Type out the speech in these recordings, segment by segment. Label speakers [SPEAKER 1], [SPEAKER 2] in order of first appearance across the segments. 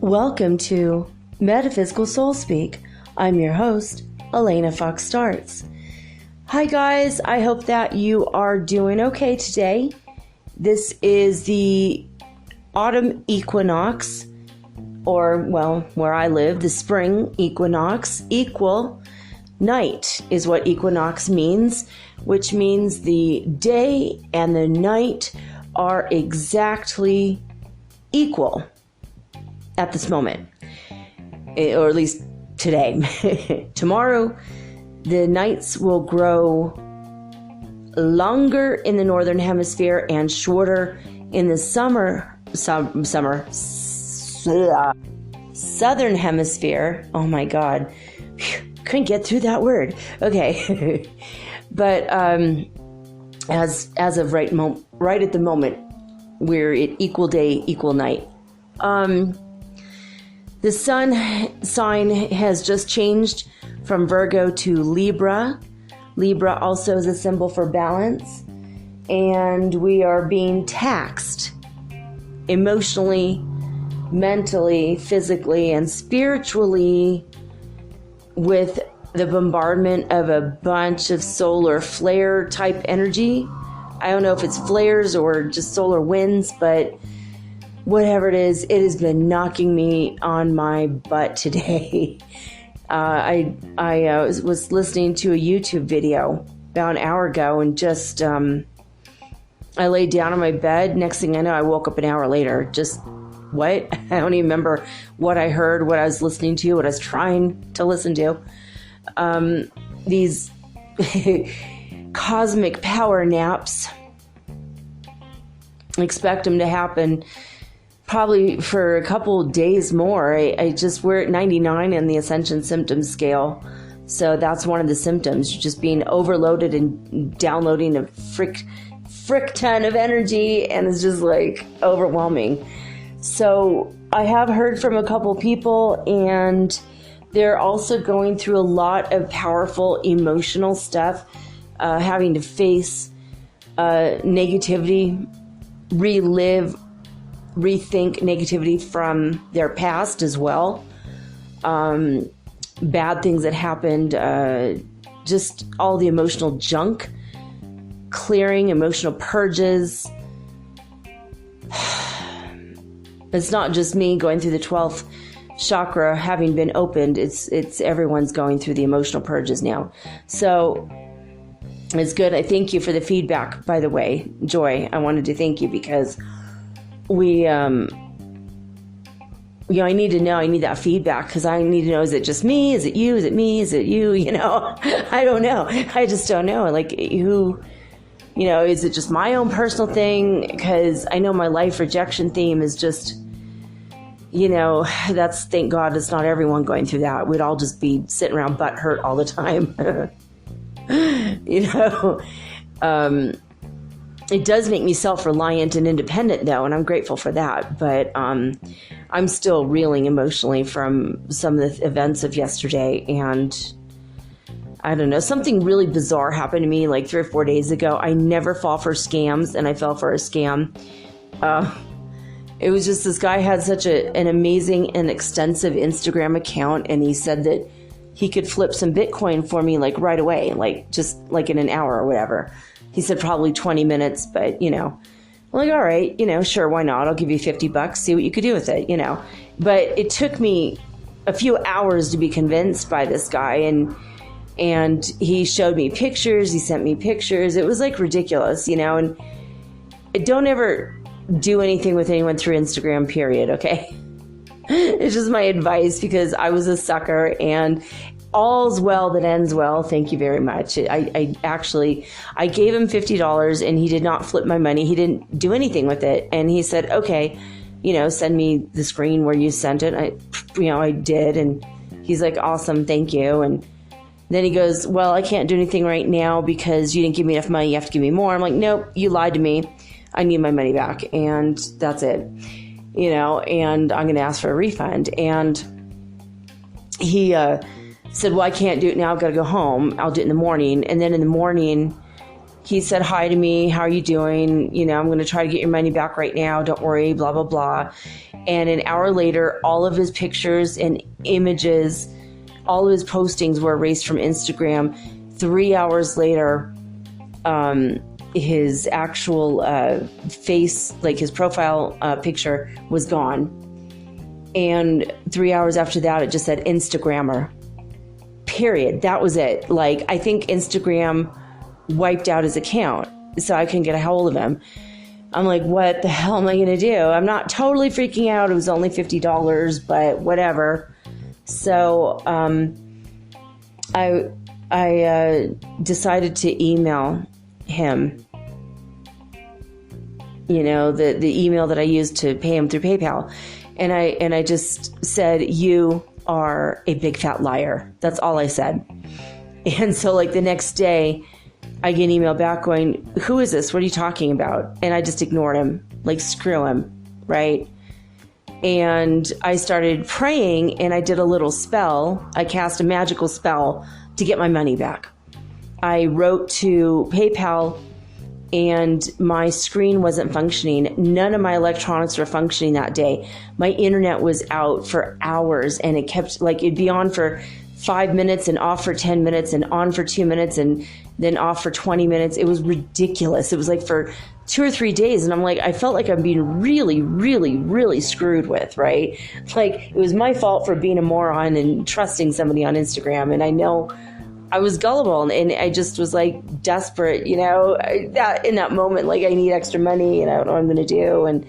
[SPEAKER 1] Welcome to Metaphysical Soul Speak. I'm your host, Elena Fox Starts. Hi guys, I hope that you are doing okay today. This is the autumn equinox, or, well, where I live, the spring equinox. Equal night is what equinox means, which means the day and the night are exactly equal at this moment, or at least today. Tomorrow, the nights will grow longer in the northern hemisphere and shorter in the southern hemisphere. Oh my God, couldn't get through that word. Okay, but as of right at the moment, we're at equal day, equal night. The sun sign has just changed from Virgo to Libra. Libra also is a symbol for balance. And we are being taxed emotionally, mentally, physically, and spiritually with the bombardment of a bunch of solar flare type energy. I don't know if it's flares or just solar winds, but whatever it is, it has been knocking me on my butt today. I was listening to a YouTube video about an hour ago and just, I laid down on my bed. Next thing I know, I woke up an hour later. Just, what? I don't even remember what I heard, what I was listening to, what I was trying to listen to. These cosmic power naps, expect them to happen probably for a couple of days more. We're at 99 in the Ascension Symptom Scale. So that's one of the symptoms, just being overloaded and downloading a frick ton of energy, and it's just like overwhelming. So I have heard from a couple people, and they're also going through a lot of powerful emotional stuff, having to face negativity, rethink negativity from their past as well. Bad things that happened, just all the emotional junk, clearing, emotional purges. It's not just me going through the 12th chakra having been opened. It's everyone's going through the emotional purges now. So it's good. I thank you for the feedback, by the way. Joy, I wanted to thank you because I need to know, I need that feedback because I need to know, is it just me? Is it you? Is it me? Is it you? I don't know. I just don't know. Like who, is it just my own personal thing? Because I know my life rejection theme is just, that's, thank God it's not everyone going through that. We'd all just be sitting around butt hurt all the time. It does make me self-reliant and independent, though, and I'm grateful for that. But I'm still reeling emotionally from some of the events of yesterday. And I don't know, something really bizarre happened to me like 3 or 4 days ago. I never fall for scams, and I fell for a scam. It was just this guy had such an amazing and extensive Instagram account, and he said that he could flip some Bitcoin for me like right away, like just like in an hour or whatever. He said probably 20 minutes, but, I'm like, all right, sure, why not? I'll give you $50, see what you could do with it, But it took me a few hours to be convinced by this guy, and he showed me pictures, he sent me pictures. It was like ridiculous, and don't ever do anything with anyone through Instagram, period, okay? It's just my advice, because I was a sucker, and all's well that ends well. Thank you very much. I gave him $50 and he did not flip my money. He didn't do anything with it. And he said, okay, send me the screen where you sent it. I did. And he's like, awesome. Thank you. And then he goes, well, I can't do anything right now because you didn't give me enough money. You have to give me more. I'm like, nope, you lied to me. I need my money back. And that's it, and I'm going to ask for a refund. And he, said, well, I can't do it now. I've got to go home. I'll do it in the morning. And then in the morning, he said hi to me. How are you doing? I'm going to try to get your money back right now. Don't worry, blah, blah, blah. And an hour later, all of his pictures and images, all of his postings were erased from Instagram. 3 hours later, his actual face, like his profile picture, was gone. And 3 hours after that, it just said Instagrammer. Period. That was it. Like, I think Instagram wiped out his account so I couldn't get a hold of him. I'm like, what the hell am I going to do? I'm not totally freaking out. It was only $50, but whatever. So I decided to email him, the email that I used to pay him through PayPal. And I just said, you are a big fat liar. That's all I said. And so like the next day I get an email back going, who is this? What are you talking about? And I just ignored him, like, screw him. Right. And I started praying, and I did a little spell. I cast a magical spell to get my money back. I wrote to PayPal, and my screen wasn't functioning. None of my electronics were functioning that day. My internet was out for hours, and it kept, like, it'd be on for 5 minutes and off for 10 minutes and on for 2 minutes and then off for 20 minutes. It was ridiculous. It was like for 2 or 3 days. And I'm like, I felt like I'm being really, really, really screwed with, right? Like, it was my fault for being a moron and trusting somebody on Instagram. And I know I was gullible, and I just was like desperate, that in that moment, like, I need extra money and I don't know what I'm going to do. And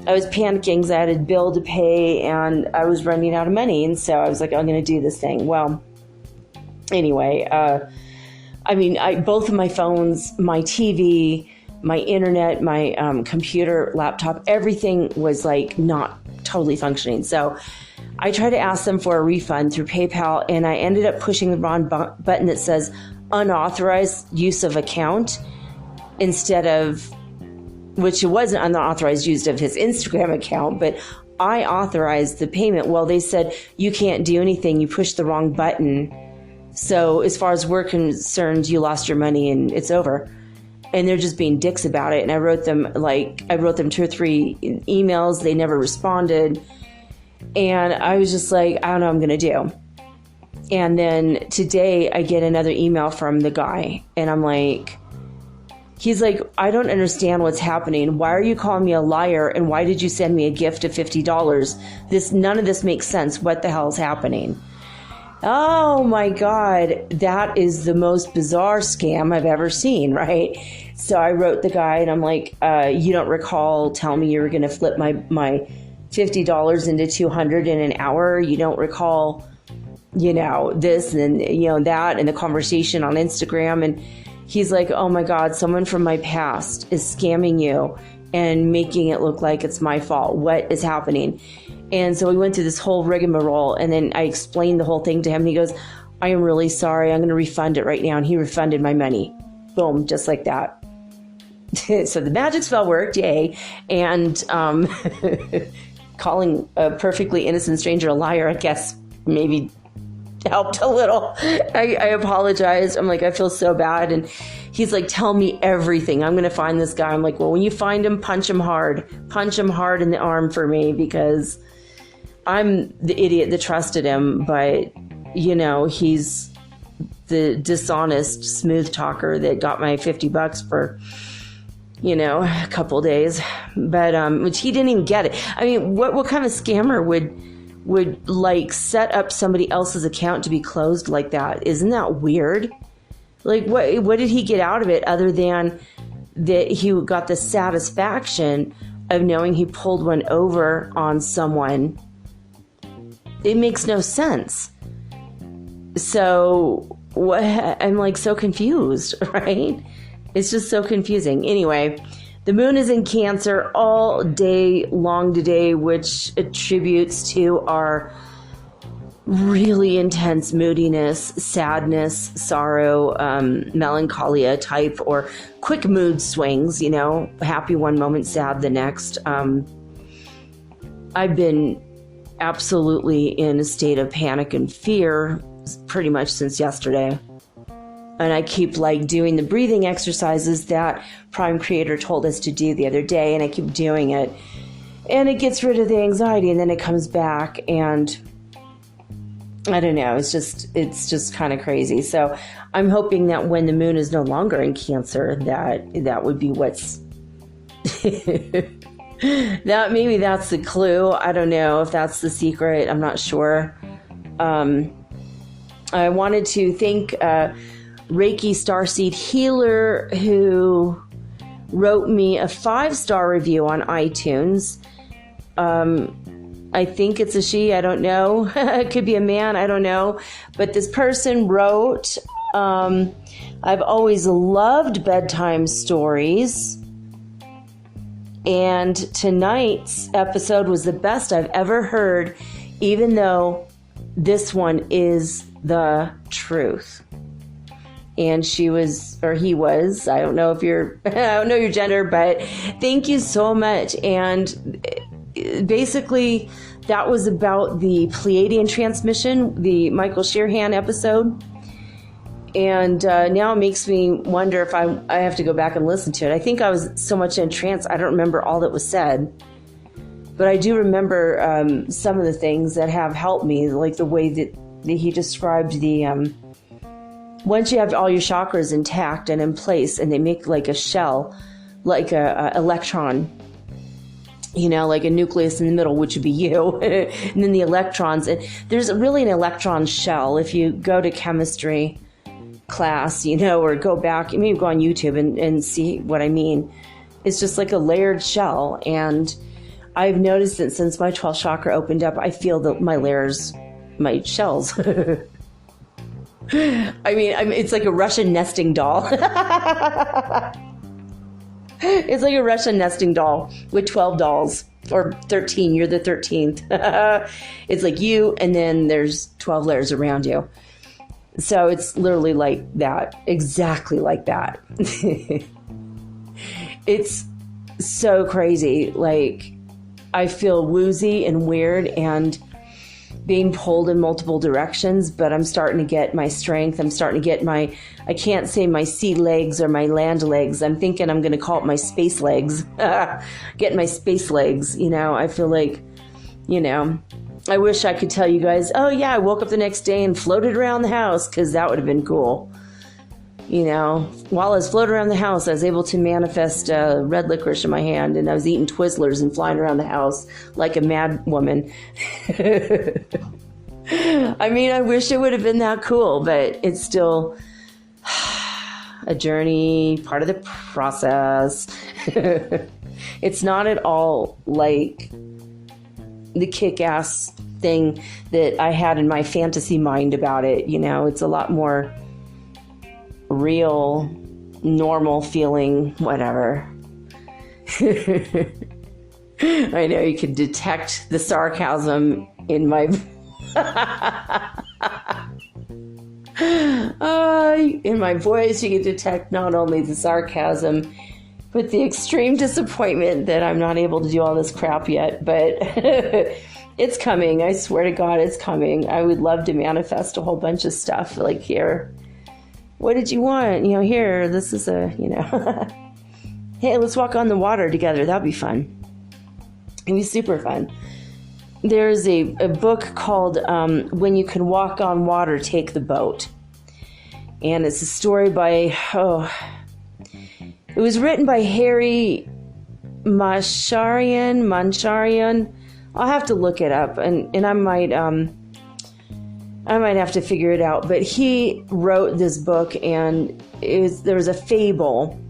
[SPEAKER 1] I was panicking because I had a bill to pay and I was running out of money. And so I was like, I'm going to do this thing. Well, anyway, both of my phones, my TV, my internet, my computer, laptop, everything was like not totally functioning. So I tried to ask them for a refund through PayPal, and I ended up pushing the wrong button that says unauthorized use of account instead of, which it wasn't unauthorized use of his Instagram account, but I authorized the payment. Well, they said, you can't do anything. You pushed the wrong button. So as far as we're concerned, you lost your money and it's over. And they're just being dicks about it. And I wrote them 2 or 3 emails. They never responded. And I was just like, I don't know what I'm going to do. And then today I get another email from the guy, and I'm like, he's like, I don't understand what's happening. Why are you calling me a liar? And why did you send me a gift of $50? None of this makes sense. What the hell is happening? Oh my God, that is the most bizarre scam I've ever seen, right? So I wrote the guy, and I'm like, you don't recall telling me you were going to flip my $50 into $200 in an hour. You don't recall, this and, that, and the conversation on Instagram. And he's like, oh my God, someone from my past is scamming you and making it look like it's my fault. What is happening? And so we went through this whole rigmarole, and then I explained the whole thing to him, and he goes, I am really sorry. I'm going to refund it right now. And he refunded my money. Boom, just like that. So the magic spell worked, yay. And calling a perfectly innocent stranger a liar, I guess, maybe helped a little. I apologized. I'm like, I feel so bad. And he's like, tell me everything. I'm going to find this guy. I'm like, well, when you find him, punch him hard in the arm for me, because I'm the idiot that trusted him. But, he's the dishonest smooth talker that got my $50 for, a couple days, but, which he didn't even get it. I mean, what kind of scammer would like set up somebody else's account to be closed like that? Isn't that weird? Like, what did he get out of it other than that he got the satisfaction of knowing he pulled one over on someone it makes no sense. So I'm like so confused, right? It's just so confusing. Anyway, the moon is in Cancer all day long today, which attributes to our really intense moodiness, sadness, sorrow, melancholia type, or quick mood swings, happy one moment, sad the next. I've been absolutely in a state of panic and fear pretty much since yesterday. And I keep doing the breathing exercises that Prime Creator told us to do the other day, and I keep doing it. And it gets rid of the anxiety, and then it comes back, and I don't know, it's just kind of crazy. So I'm hoping that when the moon is no longer in Cancer, that would be what's that maybe that's the clue. I don't know if that's the secret. I'm not sure. I wanted to thank Reiki Starseed Healer, who wrote me a 5-star review on iTunes. I think it's a she, I don't know. It could be a man, I don't know. But this person wrote, I've always loved bedtime stories, and tonight's episode was the best I've ever heard, even though this one is the truth. And she was, or he was, I don't know if you're, I don't know your gender, but thank you so much. And basically, that was about the Pleiadian transmission, the Michael Shearhan episode. And now it makes me wonder if I have to go back and listen to it. I think I was so much in trance, I don't remember all that was said. But I do remember some of the things that have helped me, like the way that he described the, once you have all your chakras intact and in place, and they make like a shell, like a electron, like a nucleus in the middle, which would be you, and then the electrons. And there's really an electron shell. If you go to chemistry class, or go back, maybe go on YouTube and see what I mean. It's just like a layered shell. And I've noticed that since my 12th chakra opened up, I feel that my layers, my shells. It's like a Russian nesting doll. It's like a Russian nesting doll with 12 dolls, or 13. You're the 13th. It's like you, and then there's 12 layers around you. So it's literally like that, exactly like that. It's so crazy. Like, I feel woozy and weird and being pulled in multiple directions, but I'm starting to get my strength. I'm starting to get I can't say my sea legs or my land legs. I'm thinking I'm going to call it my space legs. Getting my space legs, I feel like, I wish I could tell you guys, oh yeah, I woke up the next day and floated around the house, because that would have been cool. While I was floating around the house, I was able to manifest red licorice in my hand, and I was eating Twizzlers and flying around the house like a mad woman. I wish it would have been that cool, but it's still a journey, part of the process. It's not at all like the kick-ass thing that I had in my fantasy mind about it. It's a lot more real, normal feeling, whatever. I know you can detect the sarcasm in my in my voice. You can detect not only the sarcasm, but the extreme disappointment that I'm not able to do all this crap yet. But it's coming. I swear to God, it's coming. I would love to manifest a whole bunch of stuff. Like, here, what did you want? Here, this is a, hey, let's walk on the water together. That'd be fun. It'd be super fun. There's a book called When You Can Walk on Water, Take the Boat. And it's a story by, it was written by Harry Mancharian. I'll have to look it up, and I might have to figure it out. But he wrote this book, and there was a fable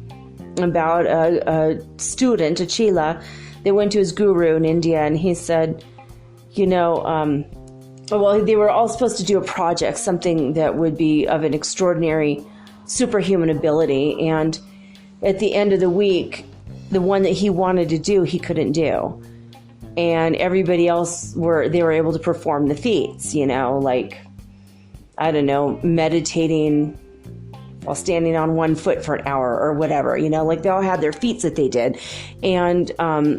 [SPEAKER 1] about a student, a chela, that went to his guru in India, and he said, well, they were all supposed to do a project, something that would be of an extraordinary superhuman ability. And at the end of the week, the one that he wanted to do, he couldn't do. And everybody else they were able to perform the feats, like, I don't know, meditating while standing on one foot for an hour or whatever, like they all had their feats that they did. And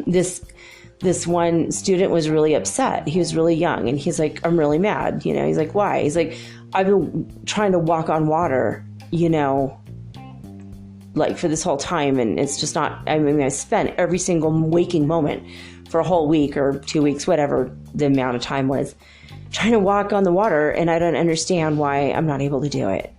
[SPEAKER 1] this one student was really upset. He was really young, and he's like, I'm really mad. He's like, why? He's like, I've been trying to walk on water, like for this whole time. And it's just not, I spent every single waking moment for a whole week or 2 weeks, whatever the amount of time was, trying to walk on the water. And I don't understand why I'm not able to do it.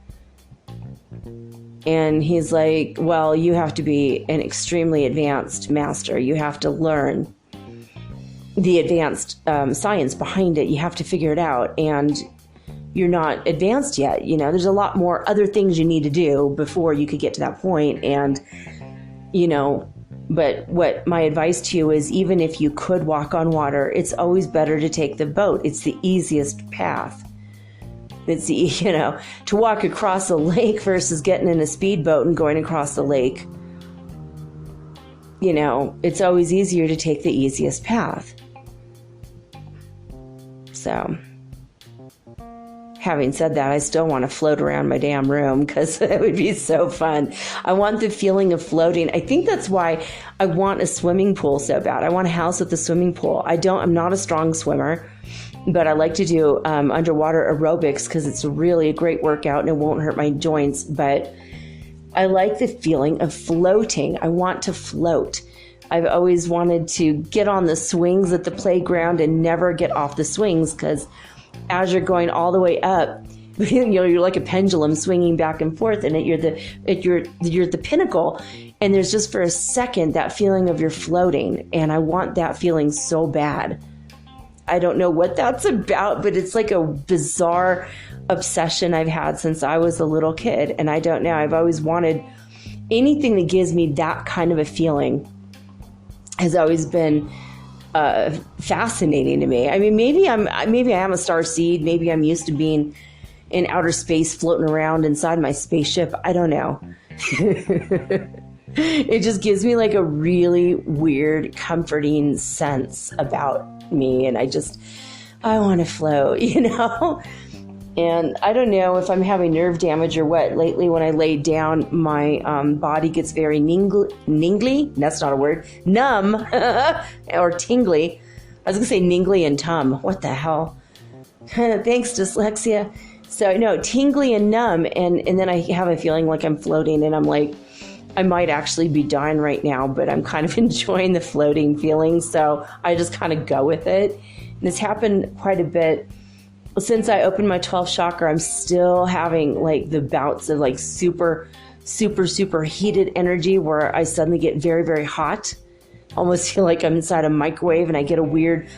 [SPEAKER 1] And he's like, well, you have to be an extremely advanced master. You have to learn the advanced science behind it. You have to figure it out. And you're not advanced yet. There's a lot more other things you need to do before you could get to that point. And, but what my advice to you is, even if you could walk on water, it's always better to take the boat. It's the easiest path. It's to walk across a lake versus getting in a speedboat and going across the lake. It's always easier to take the easiest path. So, having said that, I still want to float around my damn room because it would be so fun. I want the feeling of floating. I think that's why I want a swimming pool so bad. I want a house with a swimming pool. I'm not a strong swimmer, but I like to do underwater aerobics because it's really a great workout and it won't hurt my joints. But I like the feeling of floating. I want to float. I've always wanted to get on the swings at the playground and never get off the swings, because as you're going all the way up, you're like a pendulum swinging back and forth, and you're the pinnacle, and there's just for a second that feeling of you're floating, and I want that feeling so bad. I don't know what that's about, but it's like a bizarre obsession I've had since I was a little kid, and I don't know. I've always wanted anything that gives me that kind of a feeling. Has always been fascinating to me. Maybe I am a star seed. Maybe I'm used to being in outer space, floating around inside my spaceship. I don't know. It just gives me like a really weird, comforting sense about me, and I want to float, And I don't know if I'm having nerve damage or what. Lately, when I lay down, my body gets very ningly. That's not a word. Numb or tingly. I was going to say ningly and tum. What the hell? Thanks, dyslexia. So, no, tingly and numb. And then I have a feeling like I'm floating, and I'm like, I might actually be dying right now, but I'm kind of enjoying the floating feeling. So I just kind of go with it. And it's happened quite a bit. Since I opened my 12th chakra, I'm still having like the bouts of like super, super, super heated energy where I suddenly get very, very hot. Almost feel like I'm inside a microwave, and I get a weird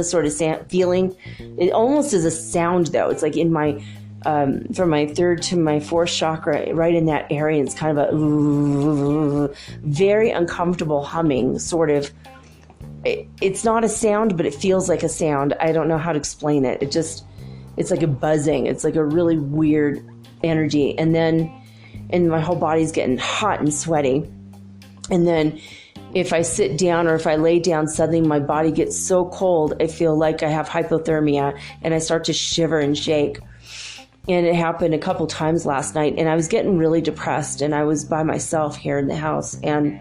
[SPEAKER 1] sort of feeling. It almost is a sound though. It's like in my, from my 3rd to my 4th chakra, right in that area. It's kind of a very uncomfortable humming sort of. It's not a sound, but it feels like a sound. I don't know how to explain it. It's like a buzzing. It's like a really weird energy. And my whole body's getting hot and sweaty. And then if I sit down or if I lay down, suddenly my body gets so cold, I feel like I have hypothermia, and I start to shiver and shake. And it happened a couple times last night, and I was getting really depressed, and I was by myself here in the house. And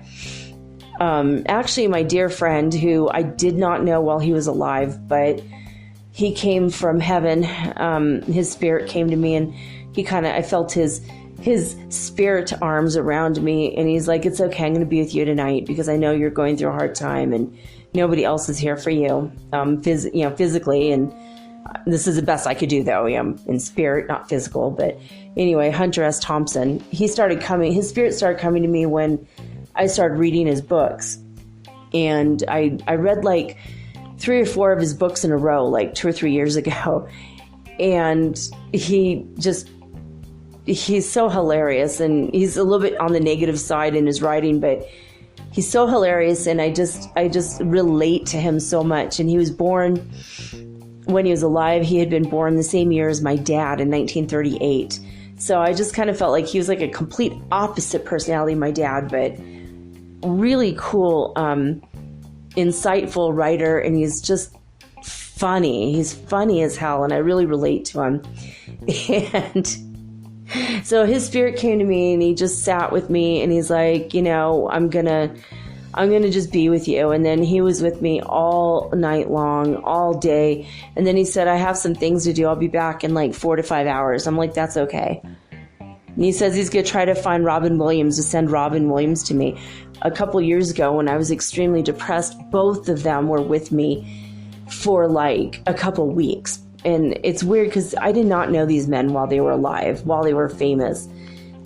[SPEAKER 1] actually, my dear friend, who I did not know while he was alive, but he came from heaven. His spirit came to me, and I felt his spirit arms around me, and he's like, "It's okay. I'm going to be with you tonight because I know you're going through a hard time, and nobody else is here for you, physically." And this is the best I could do, though. I'm in spirit, not physical. But anyway, Hunter S. Thompson, his spirit started coming to me when I started reading his books, and I read like 3 or 4 of his books in a row, like 2 or 3 years ago. And he's so hilarious, and he's a little bit on the negative side in his writing, but he's so hilarious, and I just relate to him so much. And he was born when he was alive, he had been born the same year as my dad in 1938. So I just kind of felt like he was like a complete opposite personality of my dad, but really cool, insightful writer, and he's just funny. He's funny as hell, and I really relate to him. And so his spirit came to me, and he just sat with me, and he's like, I'm gonna just be with you. And then he was with me all night long, all day. And then he said, I have some things to do. I'll be back in like 4 to 5 hours. I'm like, that's okay. And he says he's going to try to find Robin Williams, to send Robin Williams to me. A couple years ago when I was extremely depressed, both of them were with me for like a couple weeks. And it's weird because I did not know these men while they were alive, while they were famous.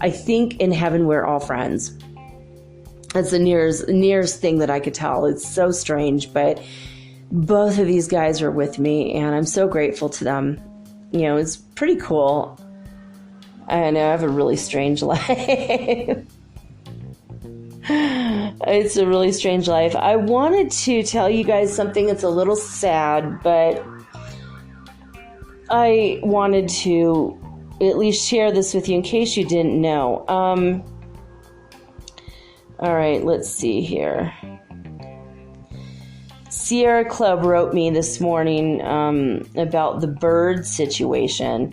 [SPEAKER 1] I think in heaven we're all friends. That's the nearest thing that I could tell. It's so strange, but both of these guys are with me, and I'm so grateful to them. It's pretty cool. I know I have a really strange life. It's a really strange life. I wanted to tell you guys something that's a little sad, but I wanted to at least share this with you in case you didn't know. All right, let's see here. Sierra Club wrote me this morning about the bird situation.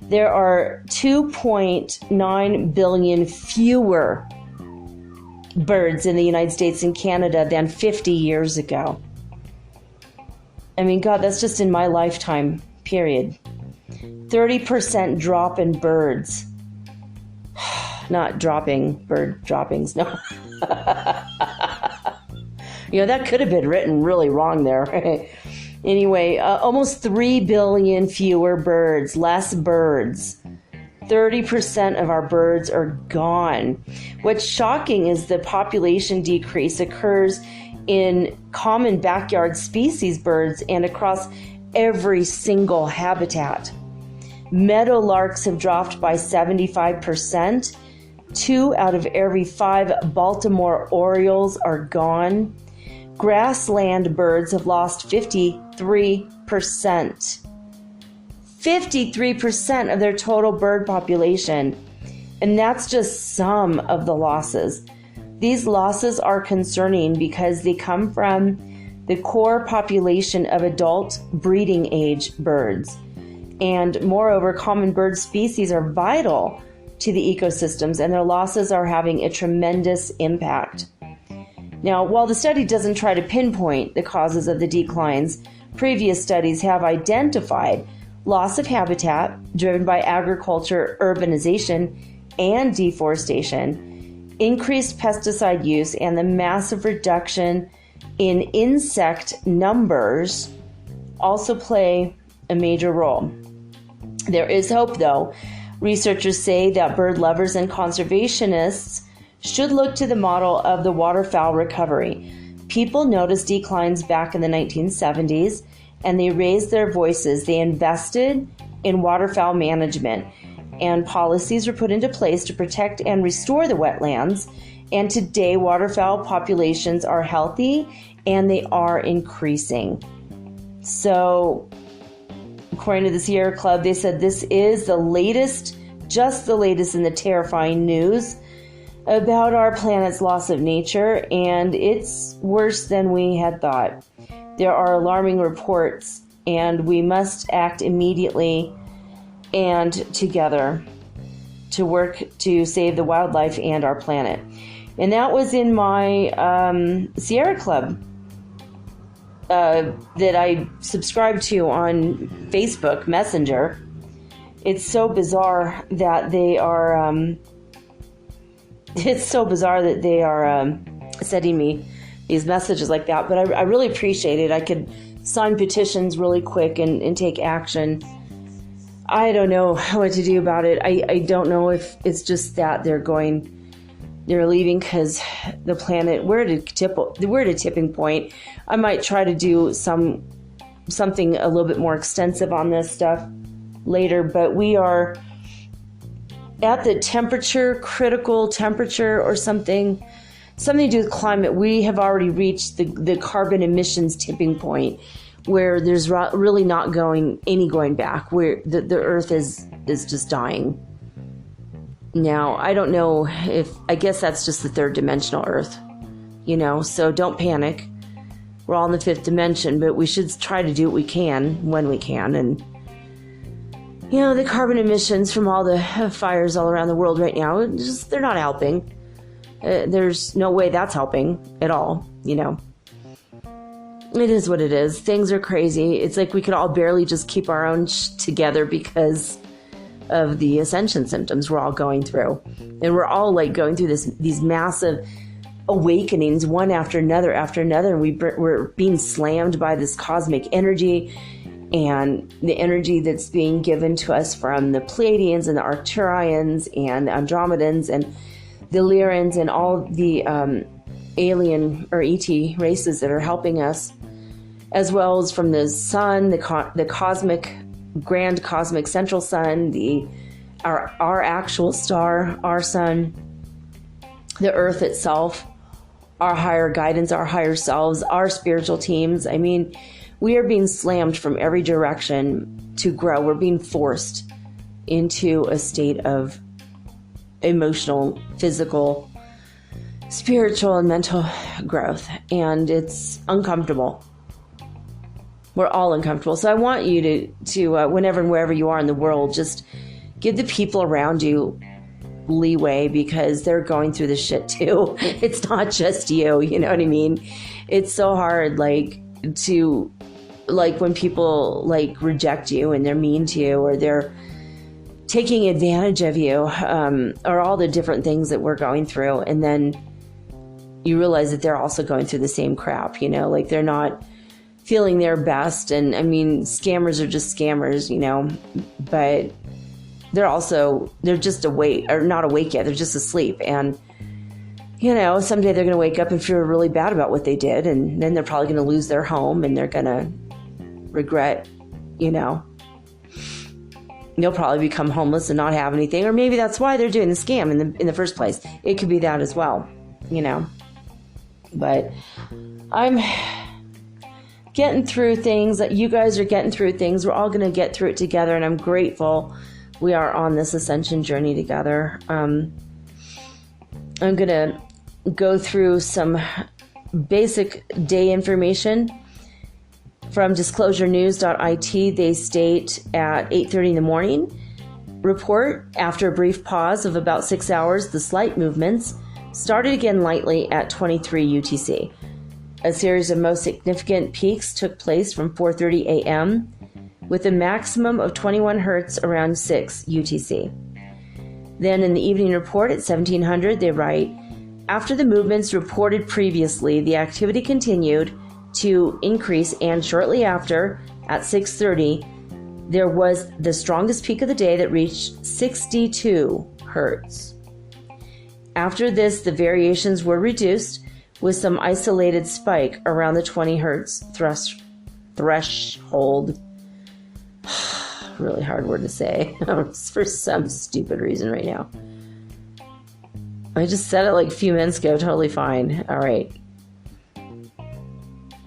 [SPEAKER 1] There are 2.9 billion fewer birds in the United States and Canada than 50 years ago. I mean, God, that's just in my lifetime, period. 30% drop in birds. Not dropping, bird droppings, no. That could have been written really wrong there. Anyway, almost 3 billion fewer birds, less birds. 30% of our birds are gone. What's shocking is the population decrease occurs in common backyard species birds and across every single habitat. Meadowlarks have dropped by 75%. 2 out of every 5 Baltimore Orioles are gone. Grassland birds have lost 53%. 53% of their total bird population. And that's just some of the losses. These losses are concerning because they come from the core population of adult breeding age birds. And moreover, common bird species are vital to the ecosystems, and their losses are having a tremendous impact. Now, while the study doesn't try to pinpoint the causes of the declines, previous studies have identified loss of habitat driven by agriculture, urbanization, and deforestation, increased pesticide use, and the massive reduction in insect numbers also play a major role. There is hope, though. Researchers say that bird lovers and conservationists should look to the model of the waterfowl recovery. People noticed declines back in the 1970s, and they raised their voices. They invested in waterfowl management, and policies were put into place to protect and restore the wetlands. And today, waterfowl populations are healthy, and they are increasing. So, according to the Sierra Club, they said this is the latest, just the latest in the terrifying news about our planet's loss of nature, and it's worse than we had thought. There are alarming reports, and we must act immediately and together to work to save the wildlife and our planet. And that was in my Sierra Club that I subscribe to on Facebook Messenger. It's so bizarre that they are sending me these messages like that, but I really appreciate it. I could sign petitions really quick and take action. I don't know what to do about it. I don't know if it's just that they're leaving because the planet, we're at a tipping point. I might try to do something a little bit more extensive on this stuff later, but we are at the critical temperature or something to do with climate. We have already reached the carbon emissions tipping point. where there's really not any going back, where the earth is just dying. Now, I don't know I guess that's just the third dimensional earth, so don't panic. We're all in the fifth dimension, but we should try to do what we can when we can. And, the carbon emissions from all the fires all around the world right now, they're not helping. There's no way that's helping at all, It is what it is. Things are crazy. It's like we could all barely just keep our own together because of the ascension symptoms we're all going through. And we're all like going through these massive awakenings, one after another, and we're being slammed by this cosmic energy and the energy that's being given to us from the Pleiadians and the Arcturians and the Andromedans and the Lyrans and all the alien or ET races that are helping us, as well as from the sun, the cosmic, grand cosmic central sun, our actual star, our sun, the earth itself, our higher guidance, our higher selves, our spiritual teams. I mean, we are being slammed from every direction to grow. We're being forced into a state of emotional, physical, spiritual, and mental growth. And it's uncomfortable. We're all uncomfortable. So I want you to whenever and wherever you are in the world, just give the people around you leeway, because they're going through this shit too. It's not just you, you know what I mean? It's so hard, when people reject you and they're mean to you, or they're taking advantage of you, or all the different things that we're going through. And then you realize that they're also going through the same crap, they're not feeling their best. And I mean, scammers are just scammers, but they're just awake, or not awake yet. They're just asleep. And, someday they're going to wake up and feel really bad about what they did. And then they're probably going to lose their home, and they're going to regret, they'll probably become homeless and not have anything. Or maybe that's why they're doing the scam in the first place. It could be that as well, But I'm getting through things. That you guys are getting through things. We're all going to get through it together. And I'm grateful we are on this ascension journey together. I'm going to go through some basic day information from disclosurenews.it. They state at 8:30 in the morning, report after a brief pause of about 6 hours, the slight movements started again lightly at 23 UTC. A series of most significant peaks took place from 4:30 a.m. with a maximum of 21 hertz around 6 UTC. Then in the evening report at 1700, they write, after the movements reported previously, the activity continued to increase, and shortly after, at 6:30, there was the strongest peak of the day that reached 62 hertz. After this, the variations were reduced with some isolated spike around the 20 hertz threshold. Really hard word to say for some stupid reason right now. I just said it like a few minutes ago, totally fine. All right.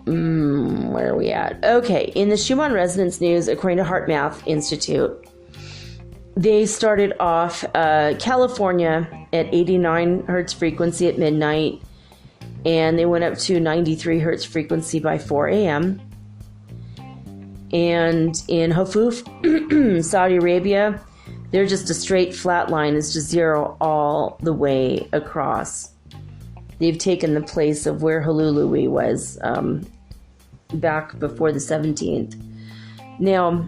[SPEAKER 1] Where are we at? Okay, in the Schumann Resonance news, according to Heart Math Institute, they started off California at 89 hertz frequency at midnight, and they went up to 93 hertz frequency by 4 a.m. And in Hafuf, Saudi Arabia, they're just a straight flat line. It's just zero all the way across. They've taken the place of where Honolulu was back before the 17th. Now,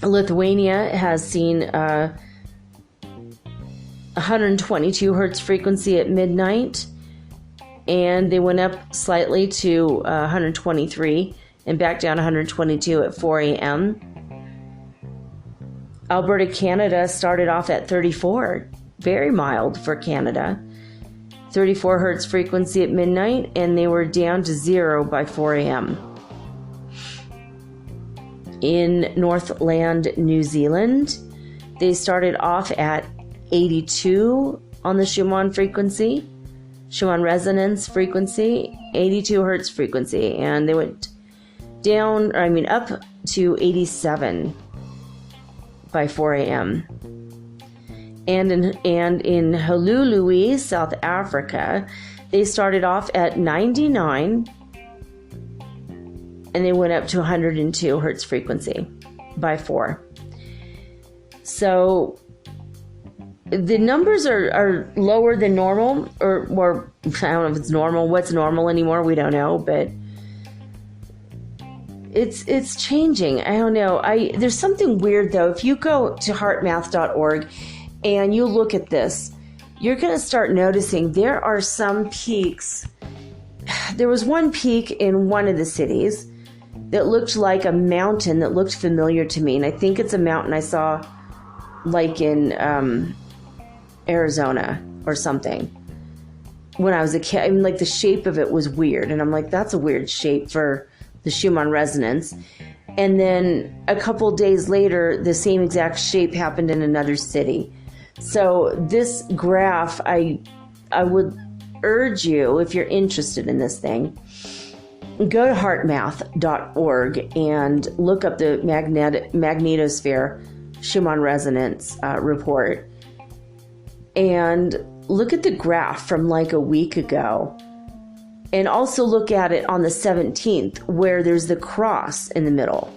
[SPEAKER 1] Lithuania has seen 122 hertz frequency at midnight, and they went up slightly to 123 and back down 122 at 4 a.m. Alberta, Canada started off at 34, very mild for Canada. 34 hertz frequency at midnight, and they were down to 0 by 4 a.m. In Northland, New Zealand, they started off at 82 on the Schumann frequency, Schumann Resonance frequency, 82 hertz frequency, and they went up to 87 by 4 a.m. And in Honolulu, South Africa, they started off at 99 and they went up to 102 hertz frequency by 4. So the numbers are lower than normal, or more, I don't know if it's normal. What's normal anymore? We don't know, but it's changing. I don't know. There's something weird though. If you go to heartmath.org and you look at this, you're going to start noticing there are some peaks. There was one peak in one of the cities that looked like a mountain that looked familiar to me. And I think it's a mountain I saw like in Arizona or something when I was a kid. I mean, like the shape of it was weird. And I'm like, that's a weird shape for the Schumann Resonance. And then a couple days later, the same exact shape happened in another city. So this graph, I would urge you, if you're interested in this thing, go to heartmath.org and look up the magnetosphere Schumann Resonance report and look at the graph from like a week ago. And also look at it on the 17th where there's the cross in the middle.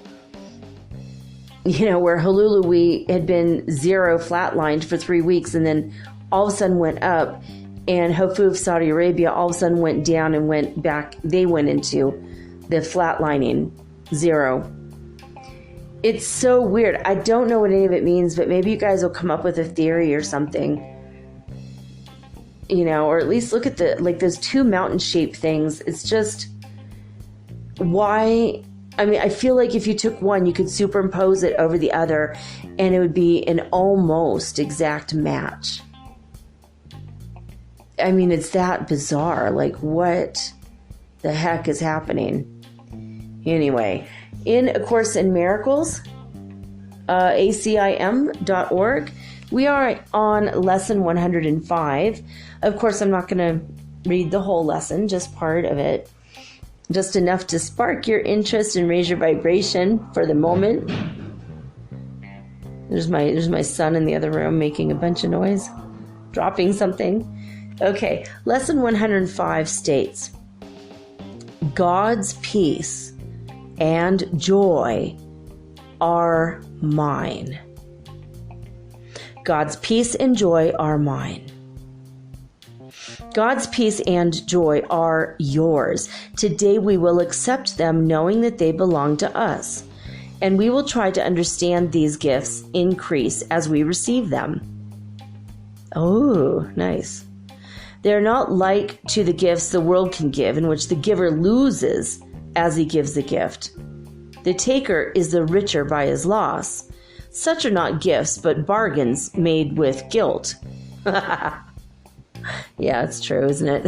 [SPEAKER 1] You know, where Honolulu had been 0 flatlined for 3 weeks and then all of a sudden went up, and Hofuf, Saudi Arabia, all of a sudden went down and went back. They went into the flatlining 0. It's so weird. I don't know what any of it means, but maybe you guys will come up with a theory or something. You know, or at least look at those two mountain shaped things. It's just, why? I mean, I feel like if you took one, you could superimpose it over the other and it would be an almost exact match. I mean, it's that bizarre. Like, what the heck is happening? Anyway, in A Course in Miracles, acim.org, we are on lesson 105. Of course, I'm not going to read the whole lesson, just part of it. Just enough to spark your interest and raise your vibration for the moment. There's my son in the other room making a bunch of noise, dropping something. Okay, lesson 105 states, God's peace and joy are mine. God's peace and joy are mine. God's peace and joy are yours. Today we will accept them knowing that they belong to us, and we will try to understand these gifts increase as we receive them. Oh, nice. They're not like to the gifts the world can give, in which the giver loses as he gives the gift. The taker is the richer by his loss. Such are not gifts, but bargains made with guilt. Yeah, it's true, isn't it?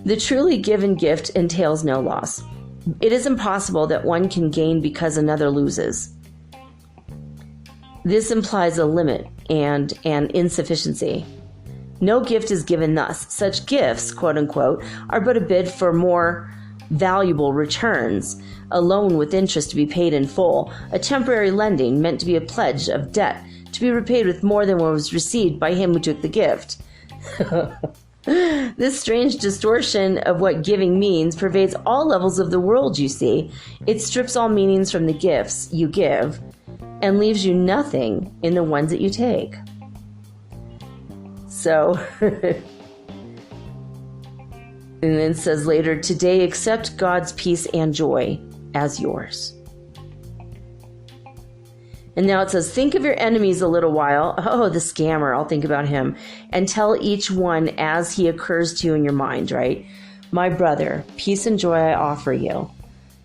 [SPEAKER 1] The truly given gift entails no loss. It is impossible that one can gain because another loses. This implies a limit and an insufficiency. No gift is given thus. Such gifts, quote unquote, are but a bid for more valuable returns, a loan with interest to be paid in full, a temporary lending meant to be a pledge of debt to be repaid with more than what was received by him who took the gift. This strange distortion of what giving means pervades all levels of the world, you see. It strips all meanings from the gifts you give and leaves you nothing in the ones that you take. So, and then it says later, today accept God's peace and joy as yours. And now it says, think of your enemies a little while. Oh, the scammer, I'll think about him. And tell each one as he occurs to you in your mind, right? My brother, peace and joy I offer you,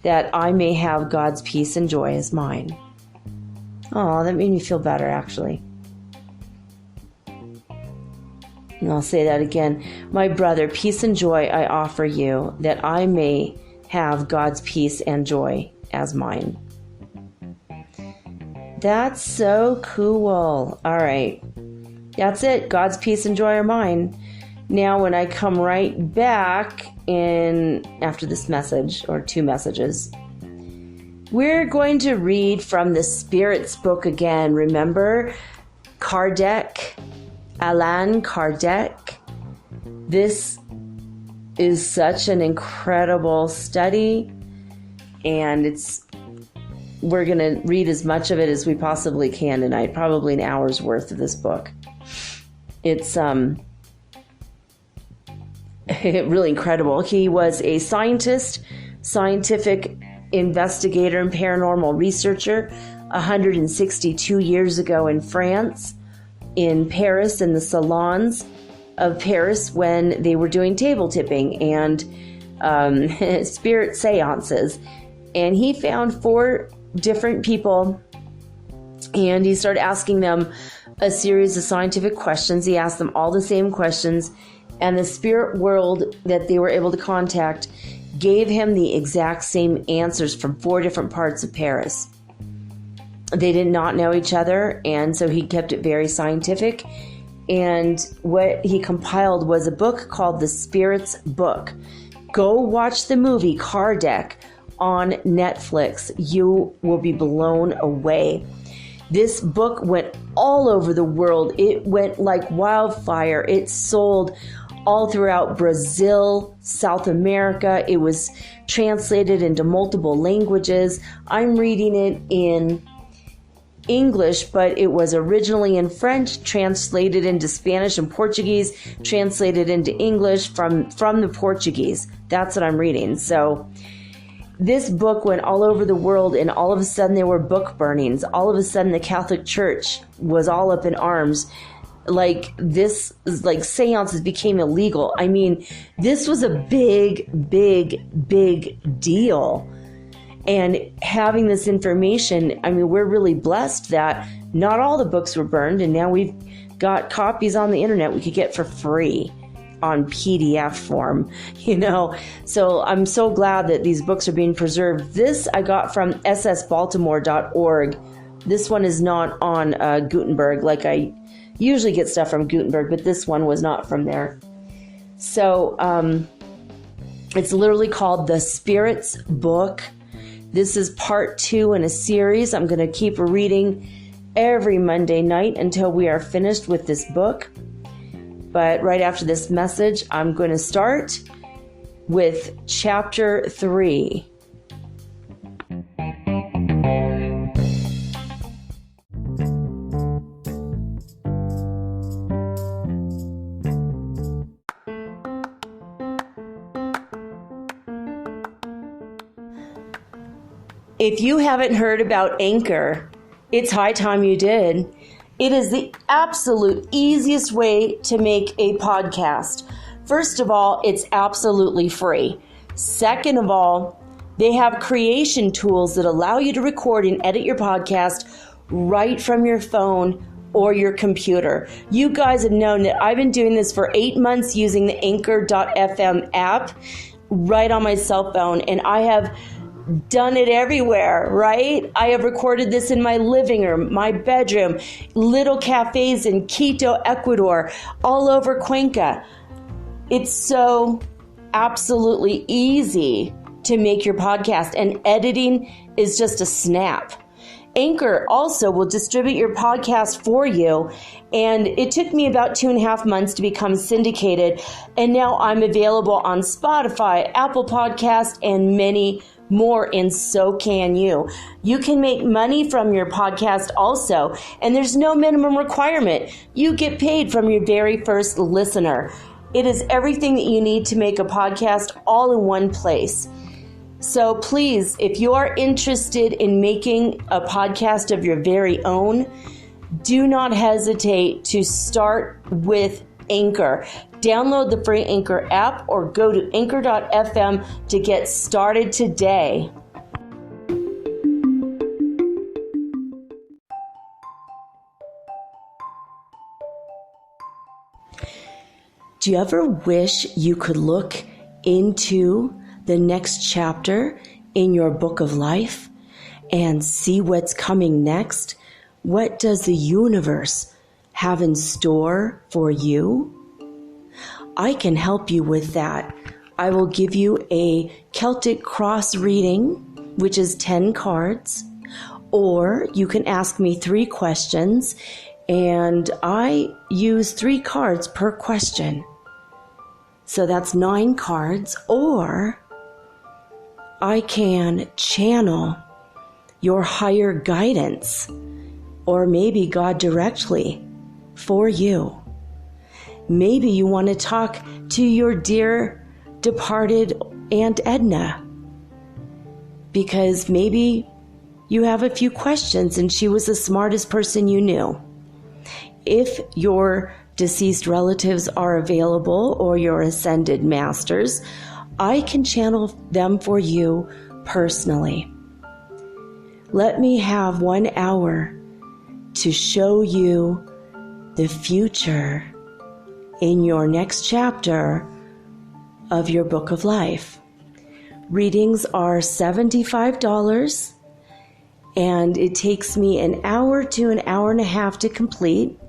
[SPEAKER 1] that I may have God's peace and joy as mine. Oh, that made me feel better, actually. And I'll say that again. My brother, peace and joy I offer you, that I may have God's peace and joy as mine. That's so cool. All right. That's it. God's peace and joy are mine. Now, when I come right back after this message, or 2 messages. We're going to read from the Spirit's book again. Remember Kardeck, Allan Kardeck. This is such an incredible study, and we're going to read as much of it as we possibly can tonight, probably an hour's worth of this book. It's really incredible. He was a scientific investigator and paranormal researcher 162 years ago in France, in Paris, in the salons of Paris, when they were doing table tipping and spirit seances. And he found 4 different people, and he started asking them a series of scientific questions. He asked them all the same questions, and the spirit world that they were able to contact gave him the exact same answers from 4 different parts of Paris. They did not know each other, and so he kept it very scientific. And what he compiled was a book called The Spirit's Book. Go watch the movie Kardeck on Netflix. You will be blown away. This book went all over the world. It went like wildfire. It sold all throughout Brazil, South America. It was translated into multiple languages. I'm reading it in English, but it was originally in French, translated into Spanish and Portuguese, translated into English from the Portuguese. That's what I'm reading. So this book went all over the world, and all of a sudden there were book burnings. All of a sudden the Catholic Church was all up in arms. Seances became illegal. I mean, this was a big deal. And having this information, I mean, we're really blessed that not all the books were burned, and now we've got copies on the internet we could get for free on PDF form, So I'm so glad that these books are being preserved. This I got from ssbaltimore.org. This one is not on Gutenberg, like I usually get stuff from Gutenberg, but this one was not from there. So it's literally called The Spirit's Book. This is part 2 in a series. I'm going to keep reading every Monday night until we are finished with this book. But right after this message, I'm going to start with chapter 3. If you haven't heard about Anchor, it's high time you did. It is the absolute easiest way to make a podcast. First of all, it's absolutely free. Second of all, they have creation tools that allow you to record and edit your podcast right from your phone or your computer. You guys have known that I've been doing this for 8 months using the Anchor.fm app right on my cell phone, and I have done it everywhere, right? I have recorded this in my living room, my bedroom, little cafes in Quito, Ecuador, all over Cuenca. It's so absolutely easy to make your podcast, and editing is just a snap. Anchor also will distribute your podcast for you, and it took me about 2.5 months to become syndicated, and now I'm available on Spotify, Apple Podcast, and many more, and so can you. You can make money from your podcast also, and there's no minimum requirement. You get paid from your very first listener. It is everything that you need to make a podcast all in one place. So please, if you are interested in making a podcast of your very own, do not hesitate to start with Anchor. Download the free Anchor app or go to anchor.fm to get started today. Do you ever wish you could look into the next chapter in your book of life and see what's coming next? What does the universe have in store for you? I can help you with that. I will give you a Celtic cross reading, which is 10 cards, or you can ask me 3 questions, and I use 3 cards per question. So that's 9 cards, or I can channel your higher guidance, or maybe God directly for you. Maybe you want to talk to your dear departed Aunt Edna, because maybe you have a few questions and she was the smartest person you knew. If your deceased relatives are available or your ascended masters, I can channel them for you personally. Let me have 1 hour to show you the future in your next chapter of your book of life. Readings are $75, and it takes me an hour to an hour and a half to complete.